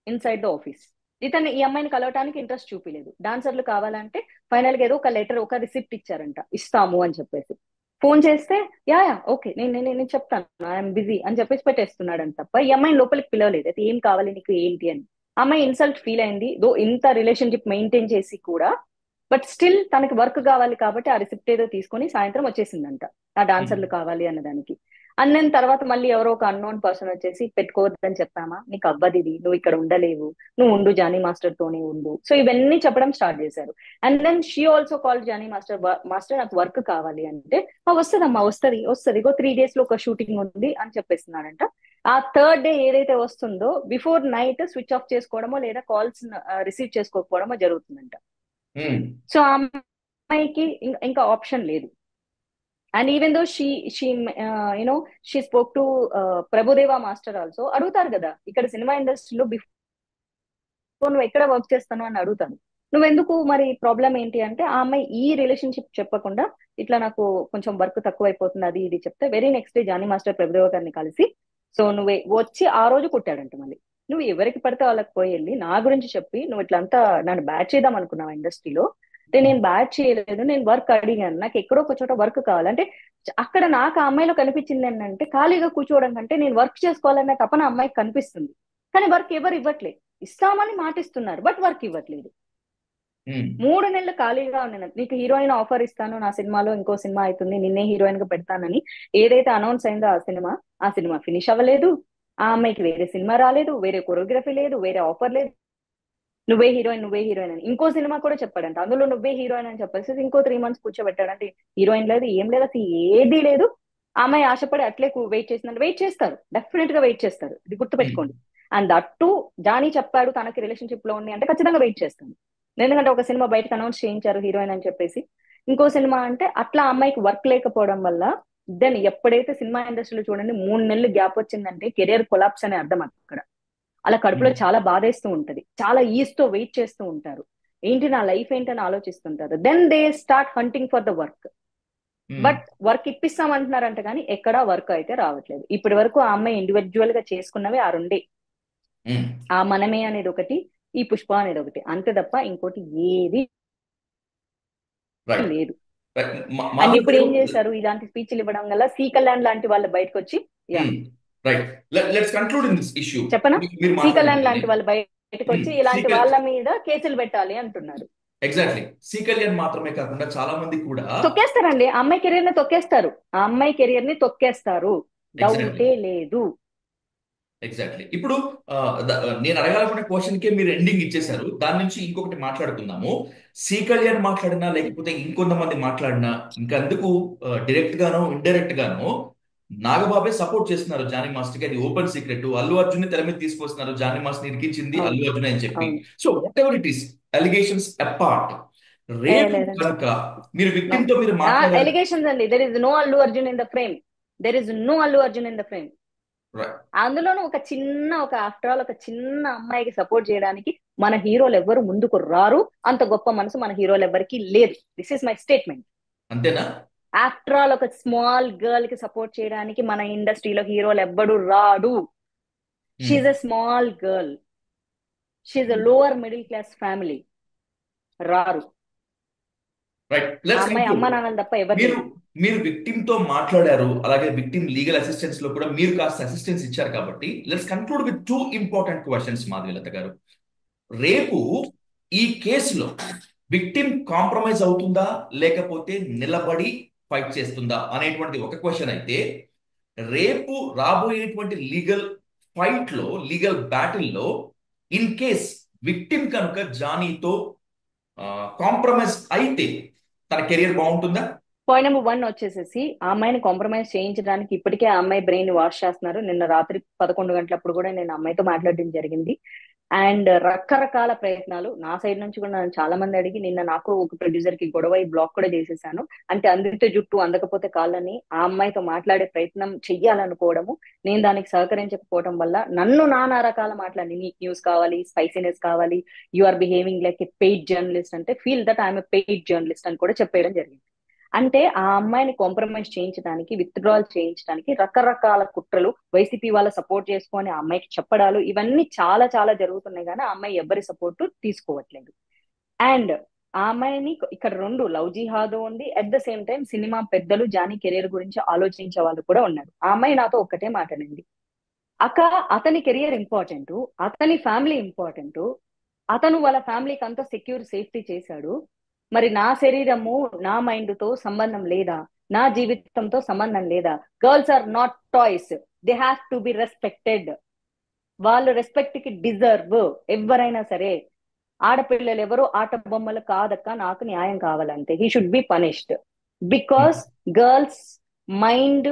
ఇన్సైడ్ ద ఆఫీస్. ఇతను ఈ అమ్మాయిని కలవటానికి ఇంట్రెస్ట్ చూపిలేదు. డాన్సర్లు కావాలంటే ఫైనల్ గా ఏదో ఒక లెటర్, ఒక రిసిప్ట్ ఇచ్చారంట, ఇస్తాము అని చెప్పేసి. ఫోన్ చేస్తే యా యా ఓకే నేను చెప్తాను, ఐఎమ్ బిజీ అని చెప్పేసి పెట్టేస్తున్నాడని తప్ప ఈ అమ్మాయిని లోపలికి పిలవలేదు. అయితే ఏం కావాలి నీకు ఏంటి అని. అమ్మాయి ఇన్సల్ట్ ఫీల్ అయింది. దో ఇంత రిలేషన్షిప్ మెయింటైన్ చేసి కూడా, బట్ స్టిల్ తనకి వర్క్ కావాలి కాబట్టి ఆ రిసిప్ట్ ఏదో తీసుకొని సాయంత్రం వచ్చేసిందంట ఆ ఉమ్, డాన్సర్లు కావాలి అన్నదానికి. అండ్ నేను తర్వాత మళ్ళీ ఎవరో ఒక అన్నోన్ పర్సన్ వచ్చేసి పెట్టుకోవద్దని చెప్పామా, నీకు అవ్వదు ఇది, నువ్వు ఇక్కడ ఉండలేవు, నువ్వు ఉండు జానీ మాస్టర్ తోనే ఉండు, సో ఇవన్నీ చెప్పడం స్టార్ట్ చేశారు. And then she also call Jani master, master నాకు వర్క్ కావాలి అంటే, వస్తుందమ్మా వస్తుంది వస్తుంది, ఇగో 3 days లో ఒక షూటింగ్ ఉంది అని చెప్పేస్తున్నాడంట. ఆ థర్డ్ డే ఏదైతే వస్తుందో బిఫోర్ నైట్ స్విచ్ ఆఫ్ చేసుకోవడమో లేదా కాల్స్ రిసీవ్ చేసుకోకపోవడమో జరుగుతుందంట. ఉమ్, సో ఆ అమ్మాయికి ఇంకా ఆప్షన్ లేదు. And even though she you know she spoke to Prabhudeva master also. అడుగుతారు కదా ఇక్కడ సినిమా ఇండస్ట్రీలో, బిఫోర్ నువ్వు ఎక్కడ వర్క్ చేస్తాను అని అడుగుతాను, నువ్వెందుకు మరి ప్రాబ్లం ఏంటి అంటే, ఆ అమ్మాయి ఈ రిలేషన్షిప్ చెప్పకుండా ఇట్లా నాకు కొంచెం వర్క్ తక్కువ అయిపోతుంది అది ఇది చెప్తే, very next day Jani master Prabhudeva గారిని కలిసి, సో నువ్వే వచ్చి ఆ రోజు కుట్టాడంట మళ్ళీ. నువ్వు ఎవరికి పడితే వాళ్ళకి పోయి వెళ్ళి నా గురించి చెప్పి నువ్వు ఇట్లంతా నన్ను బ్యాచ్ చేద్దాం అనుకున్నావు ఇండస్ట్రీలో అంటే, నేను బ్యాచ్ చేయలేదు, నేను వర్క్ అడిగాను, నాకు ఎక్కడో ఒక చోట వర్క్ కావాలంటే. అక్కడ నాకు ఆ అమ్మాయిలో కనిపించింది ఏంటంటే, ఖాళీగా కూర్చోవడం కంటే నేను వర్క్ చేసుకోవాలన్న తపన అమ్మాయికి కనిపిస్తుంది. కానీ వర్క్ ఎవరు ఇవ్వట్లేదు, ఇస్తామని మాటిస్తున్నారు బట్ వర్క్ ఇవ్వట్లేదు. ఉమ్, 3 నెలలు ఖాళీగా ఉన్నాను, నీకు హీరోయిన్ ఆఫర్ ఇస్తాను, నా సినిమాలో ఇంకో సినిమా అవుతుంది, నిన్నే హీరోయిన్ గా పెడతానని ఏదైతే అనౌన్స్ అయిందో ఆ సినిమా ఫినిష్ అవ్వలేదు, ఆ అమ్మాయికి వేరే సినిమా రాలేదు, వేరే కొరియోగ్రఫీ లేదు, వేరే ఆఫర్ లేదు. నువ్వే హీరోయిన్ అని ఇంకో సినిమా కూడా చెప్పాడంట, అందులో నువ్వే హీరోయిన్ అని చెప్పేసి ఇంకో 3 months కూర్చోబెట్టాడంటే, హీరోయిన్ లేదు, ఏం లేదు, అసలు ఏదీ లేదు. ఆ అమ్మాయి ఆశపడి అట్లే వెయిట్ చేసిందంటే, వెయిట్ చేస్తారు, డెఫినెట్ గా వెయిట్ చేస్తారు, ఇది ఉమ్, గుర్తుపెట్టుకోండి. అండ్ దట్టు జానీ చెప్పాడు తనకి రిలేషన్షిప్ లో ఉంది అంటే ఖచ్చితంగా వెయిట్ చేస్తాను. ఎందుకంటే ఒక సినిమా బయటకు అనౌన్స్ చేయించారు హీరోయిన్ అని చెప్పేసి, ఇంకో సినిమా అంటే అట్లా అమ్మాయికి వర్క్ లేకపోవడం వల్ల, దెన్ ఎప్పుడైతే సినిమా ఇండస్ట్రీలో చూడండి 3 నెలలు గ్యాప్ వచ్చిందంటే కెరియర్ కొలాప్స్ అని అర్థం అక్కడ. అలా కడుపులో ఉమ్, చాలా బాధేస్తూ ఉంటది, చాలా ఈస్తో వెయిట్ చేస్తూ ఉంటారు, ఏంటి నా లైఫ్ ఏంటని ఆలోచిస్తుంటారు. Then they start hunting for the work. Um, but work ఇప్పిస్తామంటున్నారంట కానీ ఎక్కడా వర్క్ అయితే రావట్లేదు. ఇప్పటి వరకు ఆ అమ్మాయి ఇండివిజువల్ గా చేసుకున్నవి ఆ రెండే, ఉమ్. ఆ మనమే అనేది ఒకటి, ఈ పుష్ప అనేది ఒకటి, అంతే తప్ప ఇంకోటి ఏది రైట్, లేదు. రైట్. అండ్ మాధురి ఇప్పుడు గారు. ఏం చేశారు, ఇలాంటి స్పీచ్లు ఇవ్వడం వల్ల సి కళ్యాణ్ లాంటి వాళ్ళు బయటకు వచ్చి, yeah right, let's conclude in this issue. చెప్పనా, మీరు సి కళ్యాణ్ మాట్లాడింది లాంటి వాళ్ళు బయటకు వచ్చి ఇలాంటి సీకల్ వాళ్ళ మీద కేసులు పెట్టాలి అంటున్నారు. ఎగ్జాక్ట్లీ, సి కళ్యాణ్ మాత్రమే కాకుండా చాలా మంది కూడా. తొక్కేస్తారండి, ఆ అమ్మాయి కెరీర్ ని తొక్కేస్తారు, ఆ అమ్మాయి కెరీర్ ని తొక్కేస్తారు, ఎగ్జాక్ట్లీ, డౌటే లేదు. ఎగ్జాక్ట్లీ. ఇప్పుడు ఆ, నేను అడగాలనుకునే క్వశ్చన్ కే మీరు ఎండింగ్ ఇచ్చేశారు. దాని నుంచి ఇంకొకటి మాట్లాడుకుందాము. సి కళ్యాణ్ మాట్లాడినా లేకపోతే ఇంకొంతమంది మాట్లాడినా, ఇంకందుకు డైరెక్ట్ గానో ఇండైరెక్ట్ గానో నాగబాబే సపోర్ట్ చేస్తున్నారు జానీ మాస్టర్ కి. అది ఓపెన్ సీక్రెట్. అల్లు అర్జున్ ని తెర మీద తీసుకొస్తున్నారు, జానీ మాస్టర్ ఇరికించింది అవును, అల్లు అర్జున్ అని చెప్పి. అవును. So what ever it is, allegations apart, రేపు లేదండి, కనుక మీరు నో విక్టిమ్ తో మీరు మాట్లాడారు. ఎలిగేషన్స్ అండి, there is no Allu Arjun in the frame, there is no Allu Arjun in the frame. Right. అందులోనూ ఒక ఆఫ్టర్ ఆల్ ఒక చిన్న అమ్మాయికి సపోర్ట్ చేయడానికి మన హీరోలు ఎవ్వరు ముందుకు రారు, అంత గొప్ప మనసు మన హీరోలు ఎవ్వరికి లేదు. This is my statement. అంతేనా? ఆఫ్టర్ ఆల్ ఒక స్మాల్ గర్ల్ కి సపోర్ట్ చేయడానికి మన ఇండస్ట్రీలో హీరోలు ఎవ్వడు రాడు. She's a small girl, she's a lower middle class family, రారు. రైట్, ఆ లెట్స్ అమ్మాయి కన్క్లూడ్. అమ్మ నాన్నలు తప్ప ఎవరు మీరు లేదు. మీరు విక్టిమ్ తో మాట్లాడారు, అలాగే విక్టిమ్ లీగల్ అసిస్టెన్స్ లో కూడా మీరు కాస్త అసిస్టెన్స్ ఇచ్చారు కాబట్టి let's conclude with two important questions Madhavilatha గారు. రేపు ఈ కేసులో విక్టిమ్ కాంప్రమైజ్ అవుతుందా లేకపోతే నిలబడి ఫైట్ చేస్తుందా అనేటువంటి ఒక క్వశ్చన్ అయితే, రేపు రాబోయేటువంటి లీగల్ ఫైట్ లో, లీగల్ బ్యాటిల్ లో, ఇన్ కేస్ విక్టిమ్ కనుక జానీతో కాంప్రమైజ్ అయితే తన కెరియర్ బాగుంటుందా? పాయింట్ నెంబర్ 1 వచ్చేసేసి, ఆ అమ్మాయిని కాంప్రమైజ్ చేయించడానికి ఇప్పటికే ఆ అమ్మాయి బ్రెయిన్ వాష్ చేస్తున్నారు. నిన్న రాత్రి 11 గంటలప్పుడు కూడా నేను ఆ అమ్మాయితో మాట్లాడడం జరిగింది. అండ్ రకరకాల ప్రయత్నాలు నా సైడ్ నుంచి కూడా నన్ను చాలా మంది అడిగి, నిన్న నాకు ఒక ప్రొడ్యూసర్ కి గొడవ బ్లాక్ కూడా చేసేసాను. అంటే అందితే జుట్టు అందకపోతే కాళ్ళని ఆ అమ్మాయితో మాట్లాడే ప్రయత్నం చెయ్యాలనుకోవడము, నేను దానికి సహకరించకపోవడం వల్ల నన్ను నానా రకాల మాట్లాడి, నీకు న్యూస్ కావాలి, స్పైసీనెస్ కావాలి, you are behaving like a paid journalist అంటే, feel that I'm a paid journalist అని కూడా చెప్పేయడం జరిగింది. అంటే ఆ అమ్మాయిని కాంప్రమైజ్ చేయించడానికి, విత్డ్రాల్ చేయించడానికి రకరకాల కుట్రలు, వైసీపీ వాళ్ళ సపోర్ట్ చేసుకొని ఆ అమ్మాయికి చెప్పడాలు, ఇవన్నీ చాలా చాలా జరుగుతున్నాయి కానీ ఆ అమ్మాయి ఎవ్వరి సపోర్ట్ తీసుకోవట్లేదు. అండ్ ఆ అమ్మాయిని ఇక్కడ 2 లవ్ జిహాద్ ఉంది, at the same time cinema పెద్దలు జానీ కెరియర్ గురించి ఆలోచించే వాళ్ళు కూడా ఉన్నారు. ఆ అమ్మాయి నాతో ఒక్కటే మాటనండి, అక్క అతని కెరియర్ ఇంపార్టెంట్, అతని ఫ్యామిలీ ఇంపార్టెంట్, అతను వాళ్ళ ఫ్యామిలీకి అంతా సెక్యూర్ సేఫ్టీ చేశాడు, మరి నా శరీరము నా మైండ్ తో సంబంధం లేదా? నా జీవితంతో సంబంధం లేదా? Girls are not toys, they have to be respected. వాళ్ళు రెస్పెక్ట్ కి డిజర్వ్, ఎవరైనా సరే. ఆడపిల్లలు ఎవరు ఆట బొమ్మలు కాదక్క, నాకు న్యాయం కావాలంటే he should be punished. Because girls mind,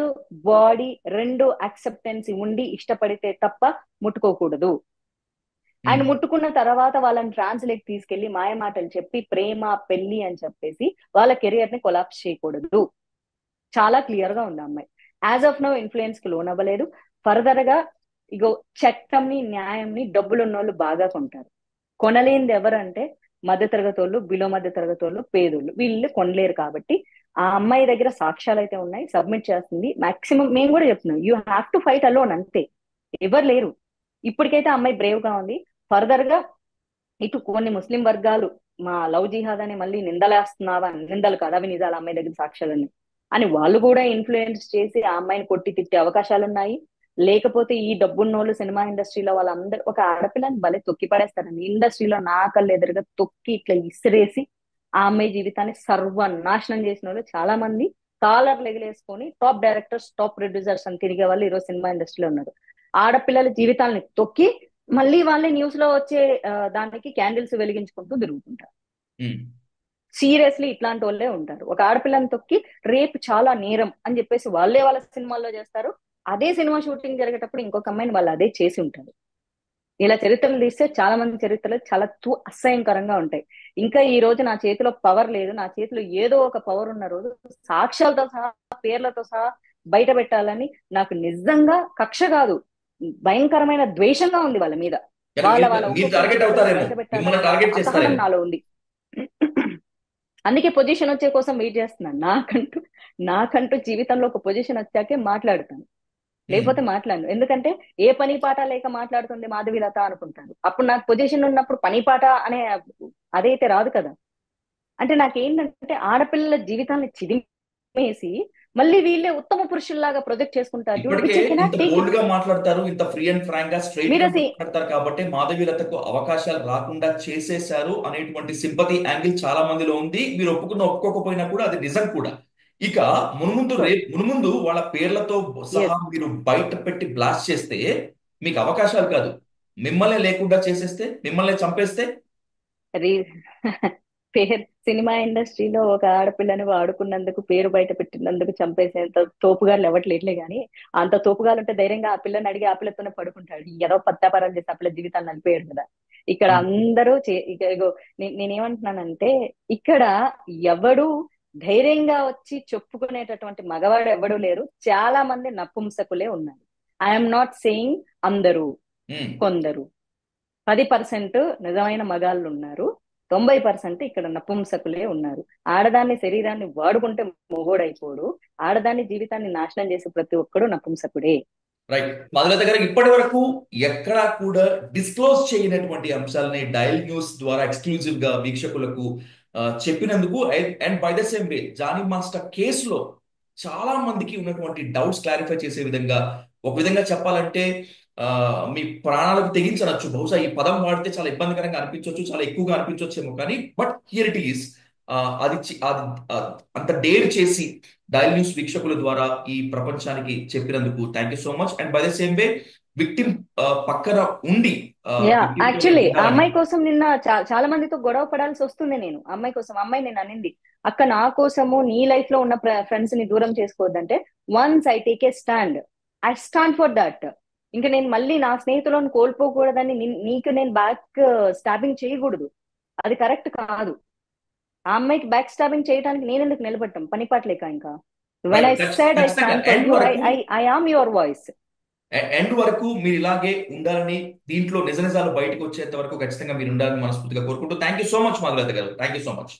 body రెండు యాక్సెప్టెన్సీ ఉండి ఇష్టపడితే తప్ప ముట్టుకోకూడదు. అండ్ ముట్టుకున్న తర్వాత వాళ్ళని ట్రాన్స్లేట్ తీసుకెళ్లి మాయమాటలు చెప్పి ప్రేమ పెళ్లి అని చెప్పేసి వాళ్ళ కెరియర్ ని కొలాప్స్ చేయకూడదు. చాలా క్లియర్ గా ఉంది అమ్మాయి. యాజ్ ఆఫ్ నో ఇన్ఫ్లుయెన్స్ కి లోనవ్వలేదు. ఫర్దర్ గా ఇగో చట్టంని న్యాయంని డబ్బులున్నోళ్ళు బాగా కొంటారు. కొనలేనిది ఎవరంటే మధ్య తరగతి వాళ్ళు, బిలో మధ్య తరగతి వాళ్ళు, పేదోళ్ళు. వీళ్ళు కొనలేరు. కాబట్టి ఆ అమ్మాయి దగ్గర సాక్ష్యాలు అయితే ఉన్నాయి, సబ్మిట్ చేస్తుంది. మాక్సిమం మేము కూడా చెప్తున్నాం, you have to fight alone, అంతే. ఎవరు లేరు. ఇప్పటికైతే ఆ అమ్మాయి బ్రేవ్ గా ఉంది. ఫర్దర్ గా ఇటు కొన్ని ముస్లిం వర్గాలు మా లవ్ జిహాద్ అని మళ్ళీ నిందలేస్తున్నావా, నిందలు కాదు అవి నిజాలు, అమ్మాయి దగ్గర సాక్ష్యాలని అని వాళ్ళు కూడా ఇన్ఫ్లుయెన్స్ చేసి ఆ అమ్మాయిని కొట్టి తిట్టే అవకాశాలు ఉన్నాయి. లేకపోతే ఈ డబ్బున్నోళ్ళు సినిమా ఇండస్ట్రీలో వాళ్ళందరూ ఒక ఆడపిల్లని భలే తొక్కి పడేస్తారండి. ఇండస్ట్రీలో నా కళ్ళు ఎదురుగా తొక్కి ఇట్లా ఇసిరేసి ఆ అమ్మాయి జీవితాన్ని సర్వనాశనం చేసిన వాళ్ళు చాలా మంది, కాలర్లు ఎగిలేసుకొని టాప్ డైరెక్టర్స్, టాప్ ప్రొడ్యూసర్స్ అని తిరిగే వాళ్ళు ఈరోజు సినిమా ఇండస్ట్రీలో ఉన్నారు. ఆడపిల్లల జీవితాలని తొక్కి మళ్ళీ వాళ్ళే న్యూస్ లో వచ్చే దానికి క్యాండిల్స్ వెలిగించుకుంటూ తిరుగుతుంటారు. సీరియస్లీ ఇట్లాంటి వాళ్ళే ఉంటారు. ఒక ఆడపిల్లని తొక్కి రేపు చాలా నేరం అని చెప్పేసి వాళ్ళే వాళ్ళ సినిమాల్లో చేస్తారు. అదే సినిమా షూటింగ్ జరిగేటప్పుడు ఇంకొక అమ్మాయిని వాళ్ళు అదే చేసి ఉంటారు. ఇలా చరిత్రలు తీస్తే చాలా మంది చరిత్రలు చాలా అసహ్యంకరంగా ఉంటాయి. ఇంకా ఈ రోజు నా చేతిలో పవర్ లేదు, నా చేతిలో ఏదో ఒక పవర్ ఉన్న రోజు సాక్ష్యాలతో సహా, పేర్లతో సహా బయట పెట్టాలని నాకు నిజంగా కక్ష కాదు, భయంకరమైన ద్వేషంగా ఉంది వాళ్ళ మీద. వాళ్ళ వాళ్ళ మీరు ఒక్కొక్కరి టార్గెట్ చరిత్రలు అవుతారేమో, బయట మిమ్మల్ని పెట్టాలన్న టార్గెట్ అసహనం చేస్తారేమో. నాలో ఉంది. అందుకే పొజిషన్ వచ్చే కోసం వెయిట్ చేస్తున్నాను. నాకంటూ జీవితంలో ఒక పొజిషన్ వచ్చాకే మాట్లాడతాను, ఉమ్. లేకపోతే మాట్లాడను. ఎందుకంటే ఏ పని పాట లేక మాట్లాడుతుంది మాధవీలత అనుకుంటారు. అప్పుడు నాకు పొజిషన్ ఉన్నప్పుడు పని పాట అనే అదైతే రాదు కదా. అంటే నాకేంటంటే ఆడపిల్లల జీవితాన్ని చిదిమేసి మళ్ళీ వీళ్ళే ఉత్తమ పురుషుల్లాగా ప్రొజెక్ట్ చేసుకుంటారు చూడు, ఇప్పటికే విచ్ ఐ ఇంత కెనాట్ టేక్ బోల్డ్ ఇట్. గా మాట్లాడతారు, ఇంత ఫ్రీ అండ్ ఫ్రాంక్ గా స్ట్రైట్ మీరు గా అసలు మాట్లాడతారు కాబట్టి మాధవీలతకు అవకాశాలు రాకుండా చేసేశారు అనేటువంటి సింపతి యాంగిల్ చాలా మందిలో ఉంది. మీరు ఒప్పుకోకపోయినా కూడా అది నిజం కూడా. ఇక మునుముందు వాళ్ళ పేర్లతో సహా ఎస్, మీరు బయట పెట్టి బ్లాస్ట్ చేస్తే మీకు అవకాశాలు కాదు, మిమ్మల్ని లేకుండా చేసేస్తే, మిమ్మల్ని చంపేస్తే. రీ పేరు సినిమా ఇండస్ట్రీలో ఒక ఆడపిల్లని వాడుకున్నందుకు, పేరు బయట పెట్టినందుకు చంపేసేంత తోపుగాలు ఎవట్లేట్లే గాని, అంత తోపుగాలు ఉంటే ధైర్యంగా ఆ పిల్లని అడిగి ఆ పిల్లతోనే పడుకుంటాడు. ఏదో పత్తాపారాలు చేసి ఆ పిల్ల జీవితాన్ని నలిపేయడు కదా. ఇక్కడ ఉమ్. అందరూ ఇగో నేనేమంటున్నానంటే, ఇక్కడ ఎవడు ధైర్యంగా వచ్చి చెప్పుకునేటటువంటి మగవాడు ఎవడు లేరు. చాలా మంది నపుంసకులే ఉన్నారు. ఐఎమ్ నాట్ సేయింగ్ అందరూ, ఉమ్. కొందరు 10% నిజమైన మగాళ్ళు ఉన్నారు, 90% ఇక్కడ నపుంసకులే ఉన్నారు. ఆడదాన్ని శరీరాన్ని వాడుకుంటే మొగోడైపోడు, ఆడదాన్ని జీవితాన్ని నాశనం చేసే ప్రతి ఒక్కడు నపుంసకుడే. రైట్. మాధులత గారు, ఇప్పటి వరకు ఎక్కడా కూడా డిస్క్లోజ్ చేయనటువంటి అంశాలని డయల్ న్యూస్ ద్వారా ఎక్స్క్లూజివ్ గా వీక్షకులకు చెప్పినందుకు, and by the same way Jani master కేసులో చాలా మందికి ఉన్నటువంటి డౌట్స్ క్లారిఫై చేసే విధంగా, ఒక విధంగా చెప్పాలంటే ఆ, మీ ప్రాణాలకు తెగించవచ్చు. బహుశా ఈ పదం వాడితే చాలా ఇబ్బందికరంగా అనిపించవచ్చు, చాలా ఎక్కువగా అనిపించవచ్చేమో, కానీ బట్ హియర్ ఇట్ ఈస్. అది అంత డేర్ చేసి డైల్ న్యూస్ వీక్షకుల ద్వారా ఈ ప్రపంచానికి చెప్పినందుకు thank you so much. And by the same way victim పక్కన ఉండి యా, విక్టిమ్ తోనే యాక్చువల్లీ ఆ ఉండాలని. అమ్మాయి కోసం నిన్న చాలా మందితో గొడవ పడాల్సి వస్తుంది. నేను ఆ అమ్మాయి కోసం, అమ్మాయి నేను అనింది, అక్క నా కోసము నీ లైఫ్ లో ఉన్న ఫ్రెండ్స్ ని దూరం చేసుకోవద్దంటే, once I take a stand, I stand for that. ఇంకా నేను మళ్ళీ నా స్నేహితులను కోల్పోకూడదని నీకు నేను బ్యాక్ స్టాబింగ్ చేయకూడదు, అది కరెక్ట్ కాదు. ఆ అమ్మాయికి బ్యాక్ స్టాబింగ్ చేయడానికి నేను ఎందుకు నిలబడటం పనిపాట్లేక ఇంకా. When right. I said I ఖచ్చితంగా stand for and you, I వరకు, I I am your voice. End వరకు మీరు ఇలాగే ఉండాలని, దీంట్లో నిజ నిజాలు బయటకు వచ్చేంత వరకు ఖచ్చితంగా మీరు ఉండాలని మనస్ఫూర్తిగా కోరుకుంటూ thank you so much Madhulatha గారు. Thank you so much.